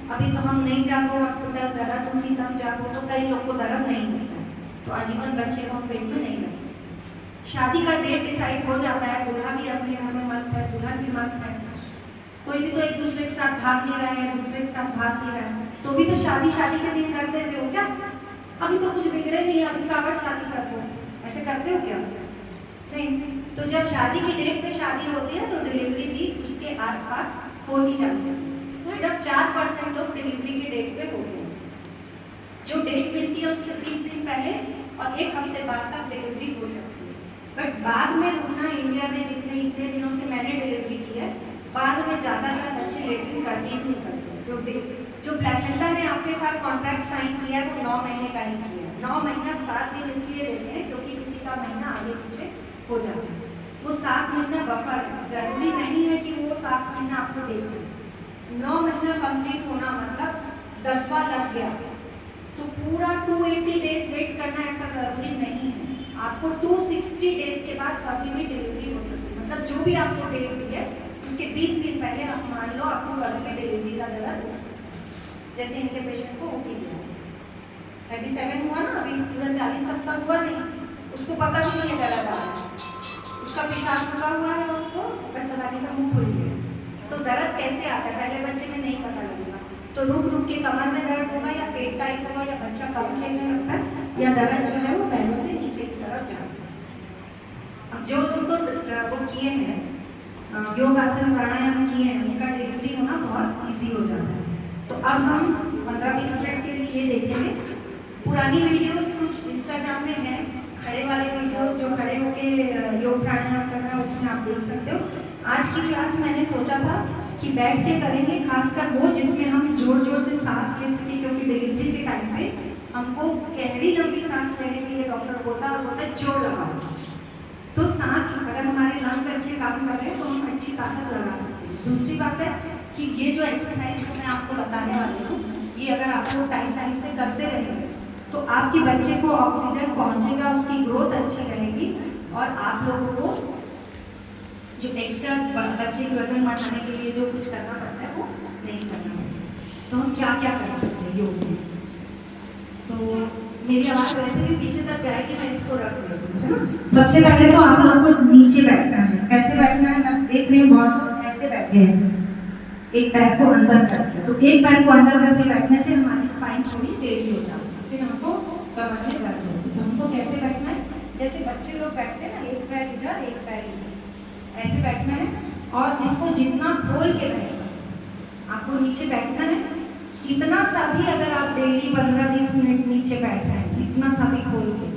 अभी तो हम नहीं जाओ हॉस्पिटल, दर्द होगी तब जाओ, तो कई लोग को दर्द नहीं होता है तो आजीवन बच्चे को हम पेट में नहीं रखते। शादी का डेट डिसाइड हो जाता है, दूल्हा भी अपने घर में मस्त है, दुल्हन भी मस्त है, कोई भी तो एक दूसरे के साथ भाग नहीं रहा है, दूसरे के साथ भाग नहीं रहा है, तो भी तो शादी के दिन कर देते हो क्या, अभी तो कुछ बिगड़े नहीं, अभी काबर शादी कर दो, ऐसे करते हो क्या, नहीं। तो जब शादी की डेट पे शादी होती है तो डिलीवरी भी उसके आसपास हो ही जाती है। सिर्फ 4% लोग डिलीवरी की डेट पे होते हैं, जो डेट मिलती है उसके 30 दिन पहले और 1 हफ्ते बाद तक डिलीवरी हो सकती है। बट बाद में रुकना, इंडिया में जितने इतने दिनों से मैंने डिलीवरी की है, बाद में ज़्यादातर बच्चे लेटरिन करके ही नहीं करते। जो प्लेसेंटा ने आपके साथ कॉन्ट्रैक्ट साइन किया है वो 9 महीने का ही किया है। 9 महीना 7 दिन इसलिए लेते हैं क्योंकि किसी का महीना आगे पीछे हो जाता है, वो 7 महीना बफर है, जरूरी नहीं है कि वो 7 महीना आपको देते हैं। 9 महीना कंप्लीट होना मतलब 10वां लग गया तो पूरा 280 डेज वेट करना ऐसा जरूरी नहीं है, आपको 260 डेज के बाद कभी भी डिलीवरी हो सकती है। मतलब जो भी आपको डेट दी है उसके 20 दिन पहले आप मान लो आपको कभी भी डिलीवरी का दर्द हो सकता है। जैसे इनके पेशेंट को हो गया 37 हुआ ना, अभी पूरा 40 तक का हुआ नहीं, उसको पता भी नहीं है दर्द आ रहा है, उसका पेशाब रुका हुआ है, उसको बच्चा लाने का मुंह खुल गया, तो दर्द कैसे आता है पहले बच्चे में नहीं पता लगेगा, तो रुक रुक के कमर में दर्द होगा या पेट टाइट होगा या बच्चा कम खेलने लगता है या दर्द जो है वो पैरों से नीचे की तरफ जाता है। अब जो लोग तो वो किए हैं योग आसन प्राणायाम किए हैं उनका डिलीवरी होना बहुत ईजी हो जाता है। तो अब हम 15-20 मिनट के लिए ये देखेंगे। पुरानी वीडियोस कुछ इंस्टाग्राम में हैं, खड़े वाले वीडियोस जो खड़े होके योग प्राणायाम करना है उसमें आप देख सकते हो। आज की क्लास मैंने सोचा था कि बैठ के करेंगे, खासकर वो जिसमें हम जोर जोर से सांस ले सकें, क्योंकि डिलीवरी के टाइम पे हमको गहरी लंबी सांस लेने के लिए डॉक्टर बोलता है जोर लगाओ, तो सांस अगर हमारे लंग्स अच्छे काम कर रहे हैं तो हम अच्छी ताकत लगा सकते हैं। दूसरी बात है कि ये जो एक्सरसाइज जो मैं आपको बताने वाली हूँ, ये अगर आप लोग टाइम से करते रहेंगे तो आपके बच्चे को ऑक्सीजन पहुँचेगा, उसकी ग्रोथ अच्छी रहेगी और आप लोगों को जो एक्स्ट्रा बच्चे के वजन बढ़ाने के लिए जो कुछ करना पड़ता है वो नहीं करना पड़ता। तो हम क्या क्या कर सकते हैं योग में। तो मेरी आवाज़ वैसे भी पीछे तक जाएगी, मैं इसको रख लेती हूँ, है ना। सबसे पहले तो आप लोगों को नीचे बैठना है। कैसे बैठना है मैं देख रही हूँ, बहुत ऐसे बैठे हैं, एक पैर को अंदर करके। तो एक पैर को अंदर करके बैठने से हमारी स्पाइन थोड़ी तेजी हो जाती है, फिर हमको कमर में दर्द होती है। तो हमको कैसे बैठना है, जैसे बच्चे लोग बैठते हैं ना, एक पैर इधर एक पैर इधर, ऐसे बैठना है और इसको जितना खोल के बैठ सकते आपको नीचे बैठना है। इतना सा भी अगर आप डेली 15-20 मिनट नीचे बैठ रहे हैं, इतना सा भी खोल के,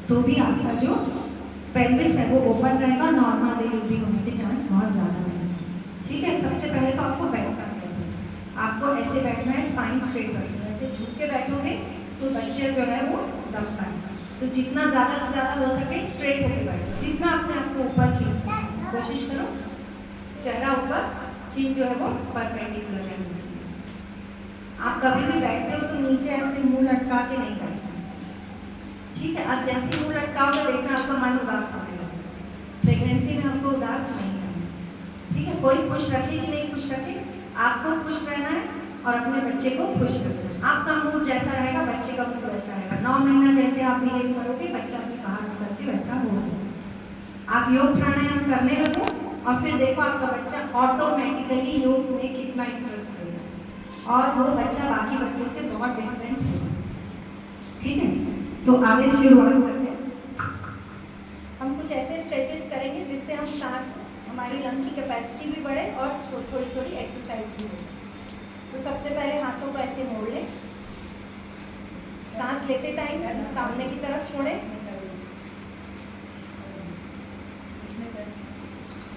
तो भी आपका जो पेल्विस है वो ओपन रहेगा, नॉर्मल डिलीवरी होने के चांस बहुत ज़्यादा है। ठीक है, सबसे पहले तो आपको बैठना कैसे, आपको ऐसे बैठना है, स्पाइन स्ट्रेट बैठना है। ऐसे झुक के बैठोगे तो बच्चे जो है वो दब पाएंगे। तो जितना ज़्यादा से ज़्यादा हो सके स्ट्रेट होके बैठो, जितना अपने आप को ऊपर खींच सके कोशिश करो। चेहरा ऊपर, चीन जो है वो परपेंडिकुलर रहनी चाहिए। आप कभी भी बैठते हो तो नीचे ऐसे मुंह लटका के नहीं बैठना, ठीक है। अब जैसे मुंह लटकाओगे देखना आपका मन उदास होने लगेगा। प्रेगनेंसी में हमको उदास नहीं करना, ठीक है। कोई खुश रखे कि नहीं खुश रखे, आपको खुश रहना है और अपने बच्चे को खुश रखना है। आपका मूड जैसा रहेगा बच्चे का मूड वैसा रहेगा। 9 महीना जैसे आप बिहेव करोगे बच्चा भी बाहर निकल के वैसा होगा। आप योग प्राणायाम करने लगो और फिर देखो आपका बच्चा ऑटोमेटिकली योग में कितना इंटरेस्ट लेगा और वो बच्चा बाकी बच्चों से बहुत डिफरेंट होगा, ठीक है। तो आगे शुरुआत करते हैं। हम कुछ ऐसे स्ट्रेचेस करेंगे जिससे हम सांस, हमारी लंग की कैपेसिटी भी बढ़े और थोड़ी थोड़ी एक्सरसाइज भी हो। तो सबसे पहले हाथों को ऐसे मोड़ लें, सांस लेते टाइम सामने की तरफ छोड़ें,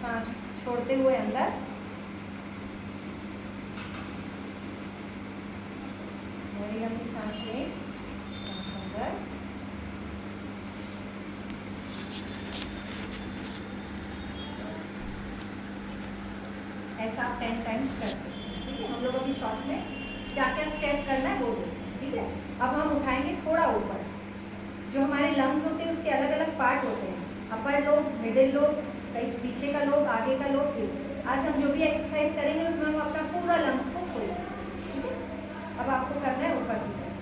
सांस छोड़ते हुए अंदर, बड़ी लंबी सांस लें, सांस अंदर, ऐसा आप 10 टाइम्स कर सकते हैं, ठीक है। हम लोग अभी शॉर्ट में क्या क्या स्टेप करना है वो देखें, ठीक है। अब हम उठाएंगे थोड़ा ऊपर। जो हमारे लंग्स होते हैं उसके अलग अलग पार्ट होते हैं, अपर लोब, मिडिल लोब, कहीं पीछे का लोब, आगे का लोब। आज हम जो भी एक्सरसाइज करेंगे उसमें हम अपना पूरा लंग्स को खोलेंगे, ठीक है। अब आपको करना है ऊपर की तरफ।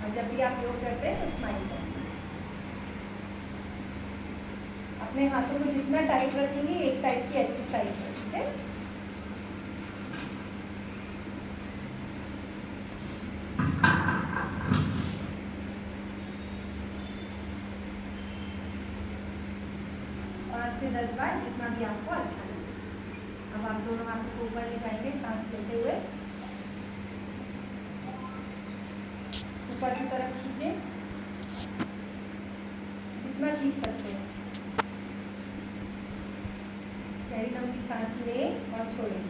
और जब भी आप योग करते हैं तो स्माइल करें। अपने हाथों को जितना टाइट रखेंगे एक टाइप की एक्सरसाइज है, ठीक है। से 10 बार जितना भी आपको अच्छा लगे। अब आप दोनों हाथों को ऊपर ले जाएंगे सांस लेते हुए, ऊपर की तरफ खींचे जितना खींच सकते हैं। गहरी लंबी सांस लें और छोड़ें।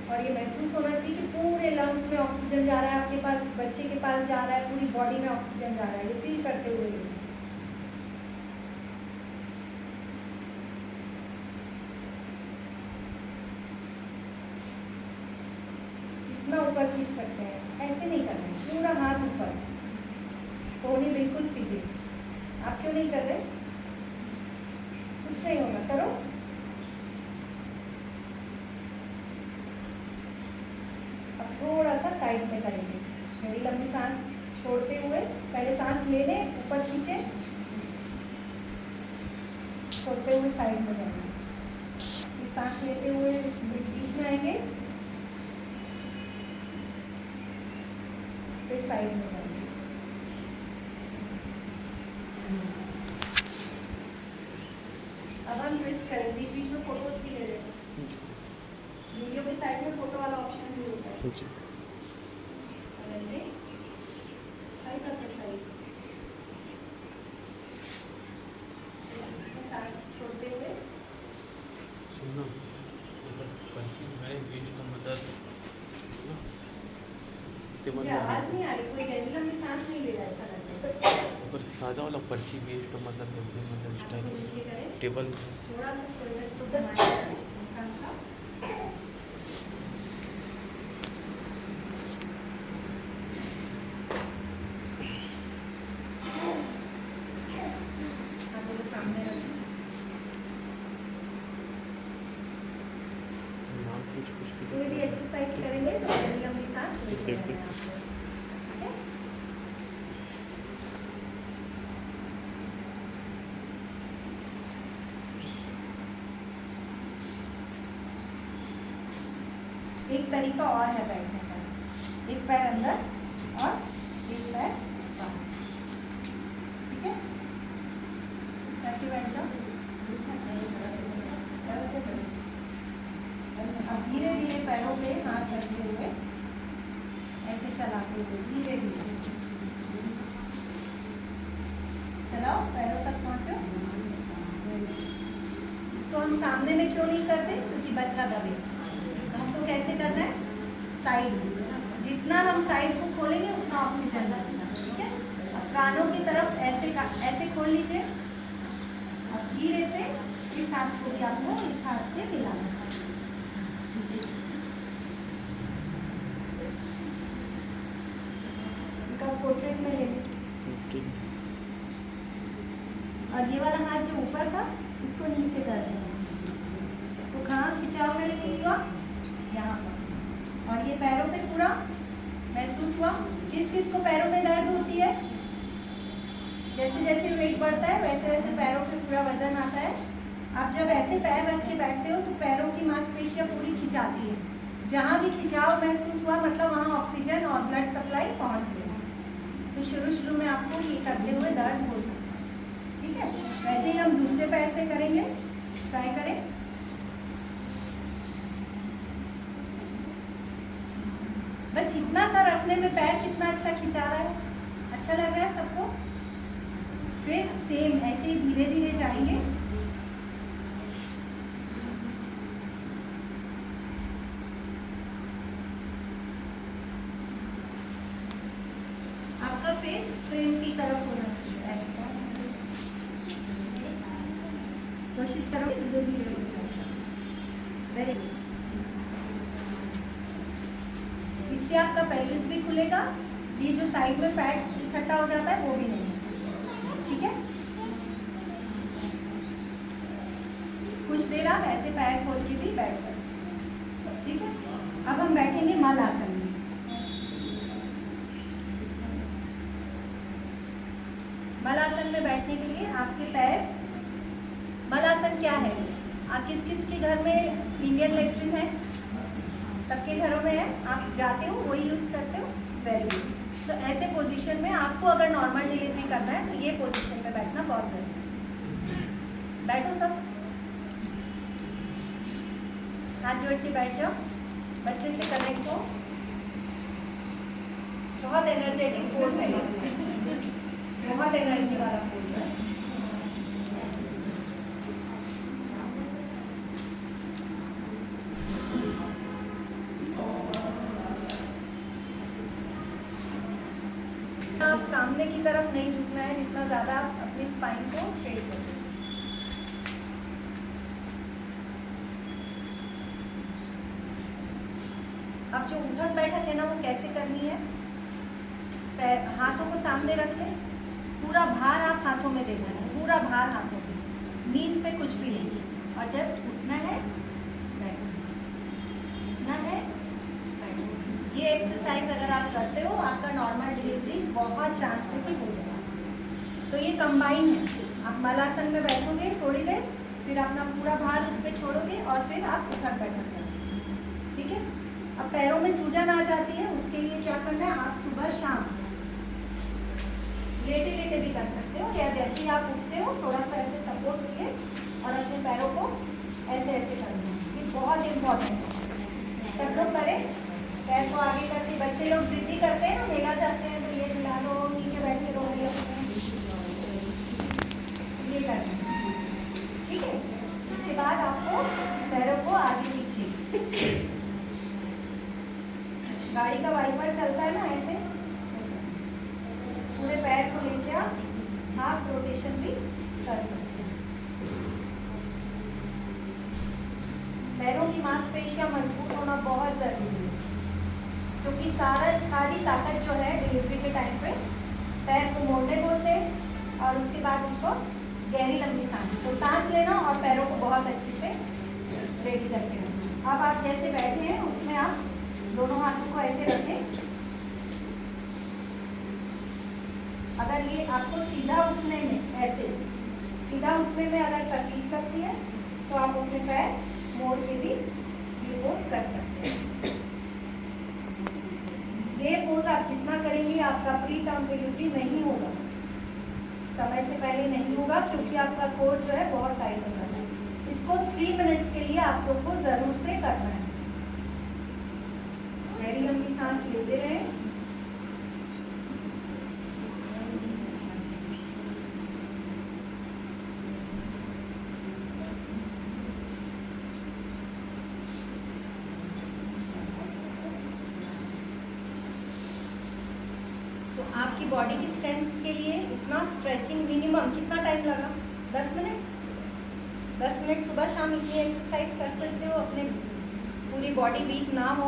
और ये महसूस होना चाहिए कि पूरे लंग्स में ऑक्सीजन जा रहा है, आपके पास, बच्चे के पास जा रहा है, पूरी बॉडी में ऑक्सीजन जा रहा है। ये फील करते हुए जितना ऊपर खींच सकते हैं। ऐसे नहीं करना है, पूरा हाथ ऊपर, कोहनी बिल्कुल सीधे। आप क्यों नहीं कर रहे? कुछ नहीं होगा, करो। अब थोड़ा सा साइड में करेंगे। मेरी लंबी सांस छोड़ते हुए पहले सांस ले लें, ऊपर खींचे, छोड़ते हुए साइड में जाएंगे। फिर सांस लेते हुए बीच में आएंगे, फिर साइड में जाएंगे। अब हम ट्विस्ट करें, बीच बीच में फोटोज भी ले लेते हैं। वीडियो के साइड में फोटो वाला ऑप्शन भी होता है। छोड़ते हुए आवाज नहीं आ रही, कोई गहरी लंबी सांस नहीं ले रहा है, ऐसा लगता है। पर सादा वाला पर्ची बेस का मतलब स्टाइल टेबल थोड़ा सा शोल्डर्स को घुमाएं, हाथों को सामने रखें। कोई भी एक्सरसाइज करेंगे तो गहरी लंबी सांस लेते रहना है आपको, ठीक है। एक तरीका और है बैठने का, एक पैर अंदर और एक पैर बाहर, ठीक है। करके बैठ जाओ। अब धीरे धीरे पैरों पे हाथ रखते हुए ऐसे चलाते हुए धीरे धीरे चलाओ। जाओ, पैरों तक पहुँचो। इसको हम सामने में क्यों नहीं करते? क्योंकि बच्चा दबे। तो हमको कैसे करना है? साइड। जितना हम साइड को खोलेंगे उतना ऑक्सीजन लगेगा। ठीक है, अब कानों की तरफ ऐसे खोल लीजिए। अब धीरे से इस हाथ को भी आपको इस हाथ से मिलाना है। पोर्ट्रेट में ले लें। और ये वाला हाथ जो ऊपर था इसको नीचे कर देना। तो कहाँ खिंचाव महसूस हुआ? यहाँ पर। और ये पैरों पे पूरा महसूस हुआ। किस किस को पैरों में दर्द होती है? जैसे जैसे वेट बढ़ता है वैसे वैसे पैरों पे पूरा वजन आता है। आप जब ऐसे पैर रख के बैठते हो तो पैरों की मांसपेशियाँ पूरी खिंचाती है। जहाँ भी खिंचाव महसूस हुआ मतलब वहाँ ऑक्सीजन और ब्लड सप्लाई पहुँच गई। तो शुरू में आपको ये करते हुए दर्द हो सकता है। ठीक है, वैसे ही हम दूसरे पैर से करेंगे। ट्राई करें। बस इतना सा रखने में पैर कितना अच्छा खिंचा रहा है। अच्छा लग रहा है सबको? फिर सेम ऐसे ही धीरे धीरे जाएंगे। आपका फेस फ्रेम की तरफ होना चाहिए। ऐसे कोशिश करो, धीरे धीरे हो जाएगा। Very good. इससे आपका पेल्विस भी खुलेगा। ये जो साइड में फैट इकट्ठा हो जाता है वो भी नहीं। ठीक है, कुछ देर आप ऐसे पैर खोल के भी बैठ सकते। ठीक है, अब हम बैठेंगे मल आसन में। मल आसन में बैठने के लिए आपके पैर, मल आसन क्या है? आप किस किस के घर में इंडियन लेट्रिन है? सबके घरों में है। आप जाते हो वही यूज़ करते हो। Very good. तो ऐसे पोजीशन में आपको अगर नॉर्मल डिलीवरी करना है तो ये पोजीशन में बैठना बहुत जरूरी है। बैठो सब, हाथ जोड़ के बैठ जाओ। बच्चे से कनेक्ट हो। बहुत एनर्जेटिक पोज है, बहुत एनर्जी वाला पोज है। आप सामने की तरफ नहीं झुकना है जितना ज्यादा आप अपनी स्पाइन को स्ट्रेट करें। अब जो उठक बैठक है ना वो कैसे करनी है? हाथों को सामने रख लें। पूरा भार आप हाथों में देना है, पूरा भार हाथों पे, नीज पे कुछ भी नहीं। और जस्ट उठना है, बैठो, उठना है, बैठो। ये एक्सरसाइज अगर आप करते हो आपका नॉर्मल डिलीवरी बहुत चांस है कि हो जाएगा। तो ये कंबाइन है। आप मलासन में बैठोगे थोड़ी देर, फिर अपना पूरा भार उस पर छोड़ोगे और फिर आप उठक बैठक करोगे। ठीक है, अब पैरों में सूजन आ जाती है, उसके लिए क्या करना है? आप सुबह शाम लेटे लेटे भी कर सकते हो, या जैसे ही आप उठते हो थोड़ा सा ऐसे सपोर्ट किए और अपने पैरों को ऐसे ऐसे करना है। ये बहुत इम्पोर्टेंट है, सब लोग करें। पैर को आगे करके, बच्चे लोग जिद्दी करते हैं ना, मेला जाते हैं तो ये दिला दो, नीचे बैठ के रोने लगते हैं, ये करना है। ठीक है, उसके बाद आपको पैरों को आगे पीछे, गाड़ी का वाइपर चलता है ना ऐसे, पूरे पैर को लेके आप हाफ रोटेशन भी कर सकते हैं। पैरों की मांसपेशियां मजबूत होना बहुत जरूरी है, क्योंकि सारी ताकत जो है डिलीवरी के टाइम पे पैर को मोड़ने बोलते हैं और उसके बाद उसको गहरी लंबी सांस, तो सांस लेना और पैरों को बहुत अच्छे से रेडी करके रखना। अब आप जैसे बैठे हैं उसमें आप दोनों हाथों को ऐसे रखें। अगर ये आपको सीधा उठने में, ऐसे सीधा उठने में अगर तकलीफ लगती है तो आप अपने पैर मोड़ के भी ये पोज कर सकते हैं। ये पोज आप जितना करेंगे आपका प्री टर्म डिलीवरी नहीं होगा, समय से पहले नहीं होगा, क्योंकि आपका कोर जो है बहुत टाइट हो जाता है। इसको 3 मिनट्स के लिए आप लोग को जरूर से करना है। गहरी लंबी सांस लेते रहें। तो आपकी बॉडी की स्ट्रेंथ के लिए इतना स्ट्रेचिंग मिनिमम कितना टाइम लगा? 10 मिनट। 10 मिनट सुबह शाम इतनी एक्सरसाइज कर सकते हो, अपने पूरी बॉडी वीक ना हो,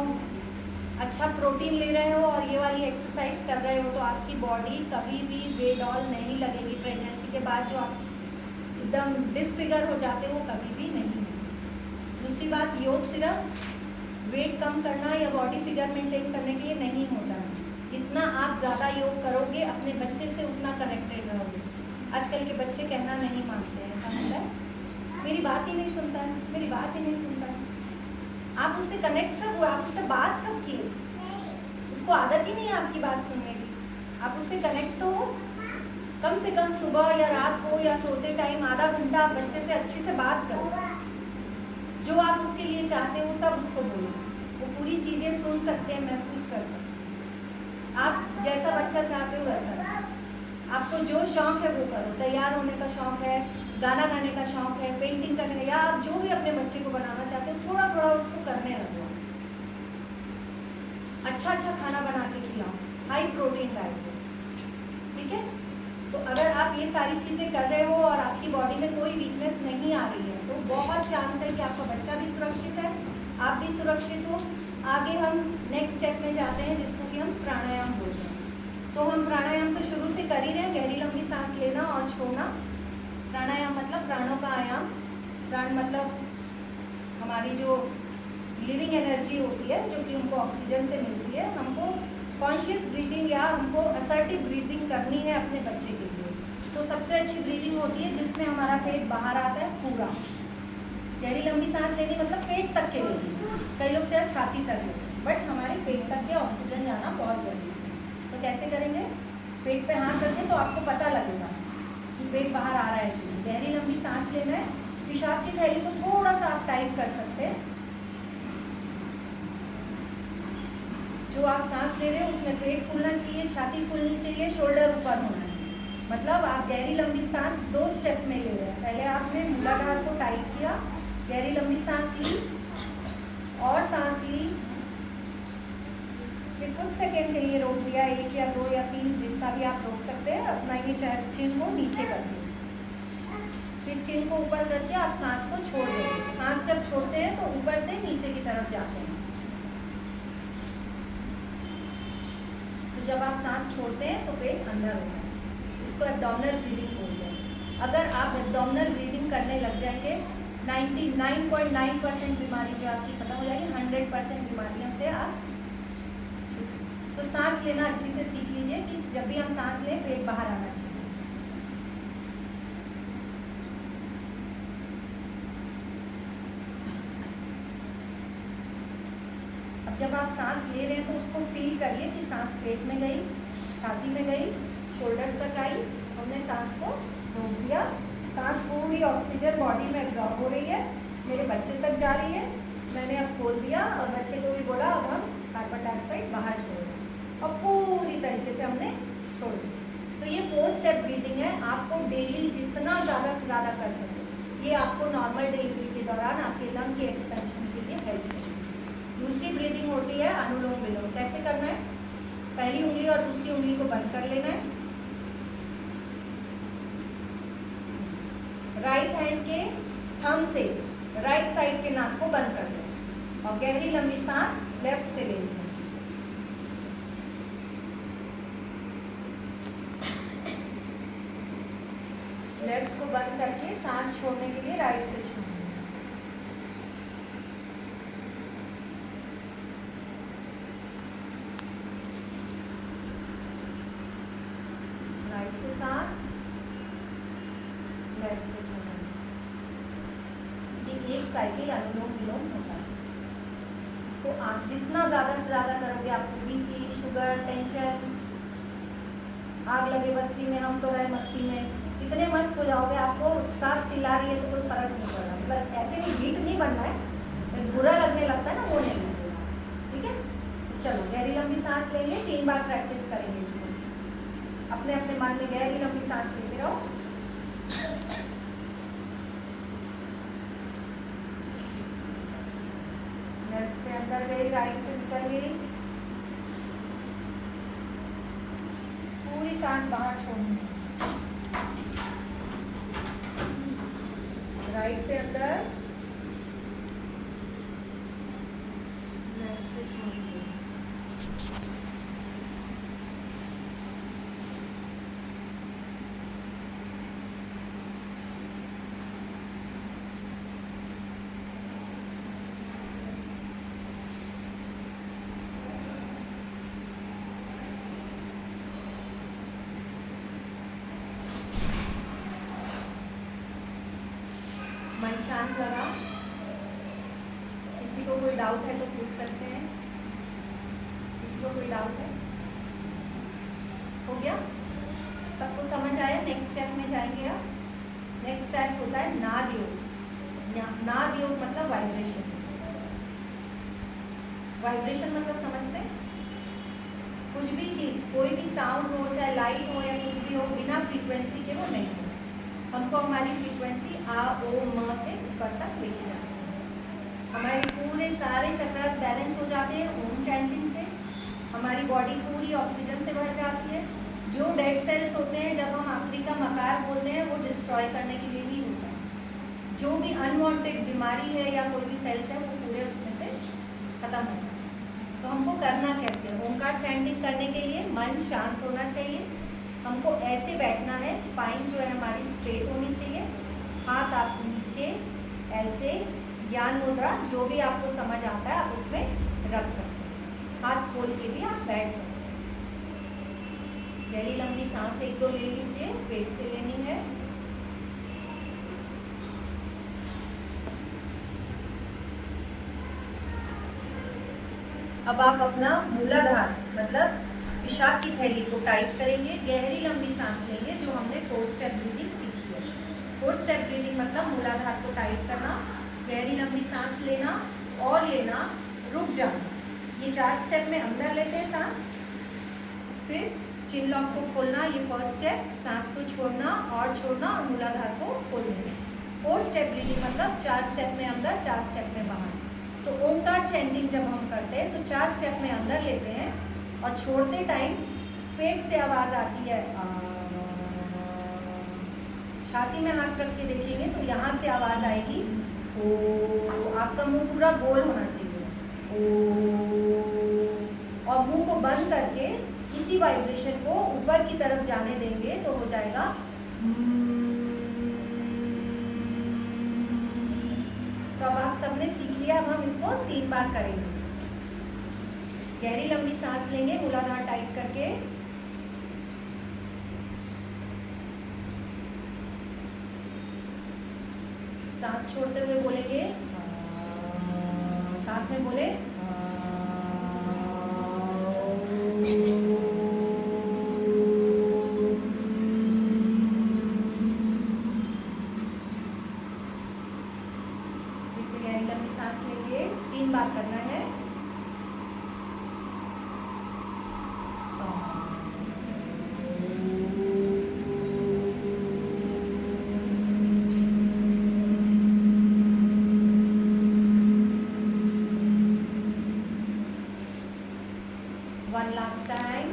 अच्छा प्रोटीन ले रहे हो और ये वाली एक्सरसाइज कर रहे हो, तो आपकी बॉडी कभी भी बेडॉल नहीं लगेगी। प्रेगनेंसी के बाद जो आप एकदम डिसफिगर हो जाते हो, वो कभी भी नहीं है। दूसरी बात, योग सिर्फ वेट कम करना या बॉडी फिगर मेंटेन करने के लिए नहीं होता है। जितना आप ज़्यादा योग करोगे, अपने बच्चे से उतना कनेक्टेड रहोगे। आजकल के बच्चे कहना नहीं मानते हैं, ऐसा होता है, मेरी बात ही नहीं सुनता है, मेरी बात ही नहीं सुनता है। आप उससे कनेक्ट कब हुए? आप उससे बात कब किए? उसको आदत ही नहीं है आपकी बात सुनने की। आप उससे कनेक्ट तो हो, कम से कम सुबह या रात को या सोते टाइम आधा घंटा आप बच्चे से अच्छे से बात करो। जो आप उसके लिए चाहते हो सब उसको बोलो, वो पूरी चीज़ें सुन सकते हैं, महसूस कर सकते हैं। आप जैसा बच्चा चाहते हो वैसा, आपको जो शौक है वो करो। तैयार होने का शौक है, गाना गाने का शौक है, पेंटिंग करने का, या आप जो भी अपने बच्चे को बनाना चाहते हो, थोड़ा थोड़ा उसको करने लगो। अच्छा अच्छा खाना बना के खिलाओ, हाई प्रोटीन डाइट दो, ठीक है। तो अगर आप ये सारी चीज़ें कर रहे हो और आपकी बॉडी में कोई वीकनेस नहीं आ रही है, तो बहुत चांस है कि आपका बच्चा भी सुरक्षित है, आप भी सुरक्षित हो। आगे हम नेक्स्ट स्टेप में जाते हैं, जिसको कि हम प्राणायाम बोलते हैं। तो हम प्राणायाम तो शुरू से कर ही रहे हैं, गहरी लंबी सांस लेना और छोड़ना। प्राणायाम मतलब प्राणों का आयाम। प्राण मतलब हमारी जो लिविंग एनर्जी होती है, जो कि हमको ऑक्सीजन से मिलती है। हमको कॉन्शियस ब्रीदिंग या हमको असर्टिव ब्रीदिंग करनी है अपने बच्चे के लिए। तो सबसे अच्छी ब्रीदिंग होती है जिसमें हमारा पेट बाहर आता है पूरा। गहरी लंबी सांस लेनी मतलब पेट तक के लेनी, कई लोग सिर्फ छाती तक लेते हैं, बट हमारे पेट तक के ऑक्सीजन जाना बहुत ज़रूरी है। तो कैसे करेंगे? पेट पे हाथ रखें तो आपको पता लगेगा कि पेट बाहर आ रहा है। गहरी लंबी सांस लेना है। पेशाब की थैली को थोड़ा सा आप टाइट कर सकते हैं। जो आप सांस ले रहे हो उसमें पेट फूलना चाहिए, छाती फूलनी चाहिए, शोल्डर ऊपर होना है। मतलब आप गहरी लंबी सांस 2 स्टेप में ले रहे हैं। पहले आपने मूलाधार को टाइट किया, गहरी लंबी सांस ली और सांस ली, फिर कुछ सेकेंड के लिए रोक दिया, 1 या 2 या 3 जितना भी आप रोक सकते हैं। अपना ये चिन को नीचे कर दिया, फिर चिन को ऊपर करके आप सांस को छोड़ देंगे। सांस जब छोड़ते हैं तो ऊपर से नीचे की तरफ जाते हैं। तो जब आप सांस छोड़ते हैं तो पेट अंदर होता है, इसको एब्डोमिनल ब्रीदिंग बोलते हैं। अगर आप एब्डोमिनल ब्रीदिंग करने लग जाएंगे, 99.9% बीमारी जो आपकी खत्म हो जाएगी, 100% बीमारियों से आप। तो सांस लेना अच्छे से सीख लीजिए कि जब भी हम सांस लें पेट बाहर आना चाहिए। अब जब आप सांस ले रहे हैं तो उसको फील करिए कि सांस पेट में गई, छाती में गई, शोल्डर्स तक आई, हमने सांस को रोक दिया। सांस पूरी ऑक्सीजन बॉडी में एब्जॉर्ब हो रही है, मेरे बच्चे तक जा रही है। मैंने अब खोल दिया और बच्चे को भी बोला अब हम कार्बन डाइऑक्साइड बाहर छोड़ रहे हैं, और पूरी तरीके से हमने छोड़ दिया। तो ये 4 स्टेप ब्रीदिंग है। आपको डेली जितना ज़्यादा से ज़्यादा कर सके, ये आपको नॉर्मल डिलीवरी के दौरान आपके लंग की एक्सपेंशन के लिए हेल्प करेगी। दूसरी ब्रीदिंग होती है अनुलोम विलोम। कैसे करना है? पहली उंगली और दूसरी उंगली को बंद कर लेना है। राइट हैंड के थंब से राइट साइड के नाक को बंद कर लेना और गहरी लंबी सांस लेफ्ट से लेनी है। लेफ्ट को बंद करके सांस छोड़ने के लिए राइट से छोड़ना। राइट से सांस, लेफ्ट से छोड़ना। ये एक साइकिल अनुलोम विलोम होता है। इसको आप जितना ज़्यादा से ज़्यादा करोगे, आपको बीपी, शुगर, टेंशन, आग लगे बस्ती में हम तो रहे मस्ती में, इतने मस्त हो जाओगे, आपको सांस चिल्ला रही है तो कोई फर्क नहीं पड़ रहा। मतलब ऐसे नहीं हीट नहीं बनना है, बुरा लगने लगता है ना, वो नहीं लगेगा। ठीक है, तो चलो गहरी लंबी सांस लेंगे, 3 बार प्रैक्टिस करेंगे इसको। अपने अपने मन में गहरी लंबी सांस लेते रहो। लेफ्ट से अंदर गई, राइट से निकल गई। सांस बाहर छोड़नी है। राइट से अंदर, लेफ्ट से छोड़िए। मन शांत लगा? किसी को कोई डाउट है तो पूछ सकते हैं। किसी को कोई डाउट है? हो गया? सबको समझ आया? नेक्स्ट स्टेप में जाएंगे आप। नेक्स्ट स्टेप होता है नाद योग। नाद योग मतलब वाइब्रेशन। वाइब्रेशन मतलब समझते हैं? कुछ भी चीज, कोई भी साउंड हो, चाहे लाइट हो या कुछ भी हो, बिना फ्रीक्वेंसी के वो नहीं हो। हमको हमारी फ्रीक्वेंसी आ ओ म से ऊपर तक लेके जाते हैं। हमारे पूरे सारे चक्रास बैलेंस हो जाते हैं ओम चैंटिंग से। हमारी बॉडी पूरी ऑक्सीजन से भर जाती है। जो डेड सेल्स होते हैं, जब हम आखिरी का मकार बोलते हैं, वो डिस्ट्रॉय करने के लिए ही होता है। जो भी अनवांटेड बीमारी है या कोई भी सेल्स है, वो पूरे उसमें से खत्म हो जाता है। तो हमको करना कैसे? ओंकार चैंटिंग करने के लिए मन शांत होना चाहिए। हमको ऐसे बैठना है, स्पाइन जो है हमारी स्ट्रेट होनी चाहिए। हाथ आप नीचे ऐसे, ज्ञान मुद्रा जो भी आपको समझ आता है आप उसमें रख सकते हैं। हाथ खोल के भी आप बैठ सकते हैं। गहरी लंबी सांस एक दो ले लीजिए, पेट से लेनी है। अब आप अपना मूलाधार मतलब पेशाब की थैली को टाइट करेंगे। गहरी लंबी सांस लेंगे, जो हमने 4 स्टेप ब्रीदिंग सीखी है। 4 स्टेप ब्रीदिंग मतलब मूलाधार को टाइट करना, गहरी लंबी सांस लेना और लेना, रुक जाना। ये 4 स्टेप में अंदर लेते हैं सांस, फिर चिन लॉक को खोलना, ये फर्स्ट स्टेप, सांस को छोड़ना और मूलाधार को खोल देना। 4 स्टेप ब्रीदिंग मतलब 4 स्टेप में अंदर, 4 स्टेप में बाहर। तो ओंकार चैंटिंग जब हम करते हैं तो 4 स्टेप में अंदर लेते हैं और छोड़ते टाइम पेट से आवाज आती है आ। छाती में हाथ रख के देखेंगे तो यहाँ से आवाज आएगी ओ। आपका मुंह पूरा गोल होना चाहिए ओ। और मुंह को बंद करके इसी वाइब्रेशन को ऊपर की तरफ जाने देंगे तो हो जाएगा। तो अब आप सबने सीख लिया। अब हम इसको 3 बार करेंगे। गहरी लंबी सांस लेंगे मूलाधार टाइट करके, सांस छोड़ते हुए बोलेंगे, साथ में बोले फिर से गहरी लंबी सांस लेंगे। 3 बार करना है। One last time.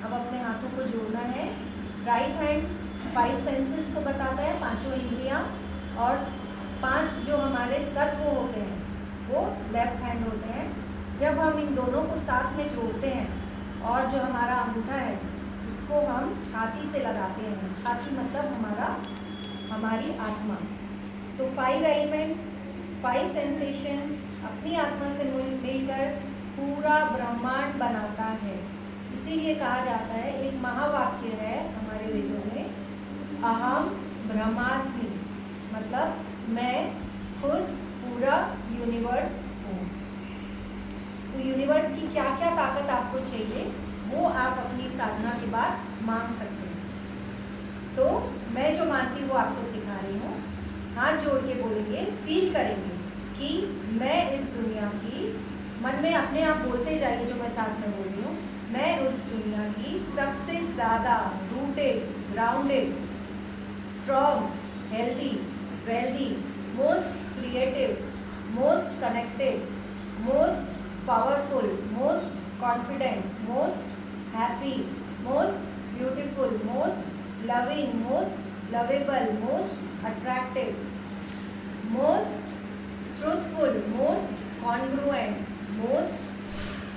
अब अपने हाथों को जोड़ना है। राइट हैंड 5 सेंसेस को बताता है, 5 इंद्रियां, और 5 जो हमारे तत्व होते हैं वो लेफ्ट हैंड होते हैं। जब हम इन दोनों को साथ में जोड़ते हैं और जो हमारा अंगूठा है उसको हम छाती से लगाते हैं। छाती मतलब हमारी आत्मा। तो 5 एलिमेंट्स, 5 सेंसेशन अपनी आत्मा से मिलकर पूरा ब्रह्मांड बनाता है। इसीलिए कहा जाता है, एक महावाक्य है हमारे वेदों में, अहम ब्रह्मास्मि, मतलब मैं खुद पूरा यूनिवर्स हूँ। तो यूनिवर्स की क्या क्या ताकत आपको चाहिए वो आप अपनी साधना के बाद मांग सकते हैं। तो मैं जो मांगती हूँ वो आपको सिखा रही हूँ। हाथ जोड़ के बोलेंगे, फील करेंगे कि मैं इस दुनिया की मन में अपने आप बोलते जाइए जो मैं साथ में बोल रही हूँ। मैं उस दुनिया की सबसे ज़्यादा rooted, grounded, strong, healthy, wealthy, most creative, most connected, most powerful, most confident, most happy, most beautiful, most loving, most lovable, most attractive, most truthful, most congruent, most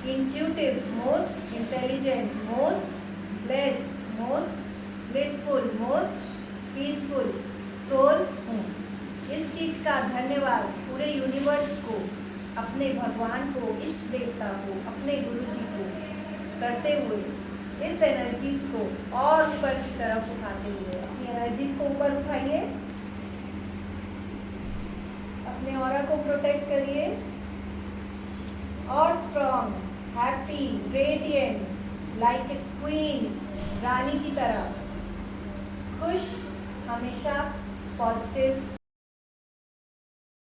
intuitive, most intelligent, most blessed, most blissful, most peaceful soul हूँ। इस चीज़ का धन्यवाद पूरे universe को, अपने भगवान को, इष्ट देवता को, अपने गुरु जी को करते हुए इस एनर्जीज को और ऊपर की तरफ उठाते हुए अपनी एनर्जीज को ऊपर उठाइए, अपने ऑरा को प्रोटेक्ट करिए और strong, happy, radiant, like a queen, रानी की तरह खुश, हमेशा पॉजिटिव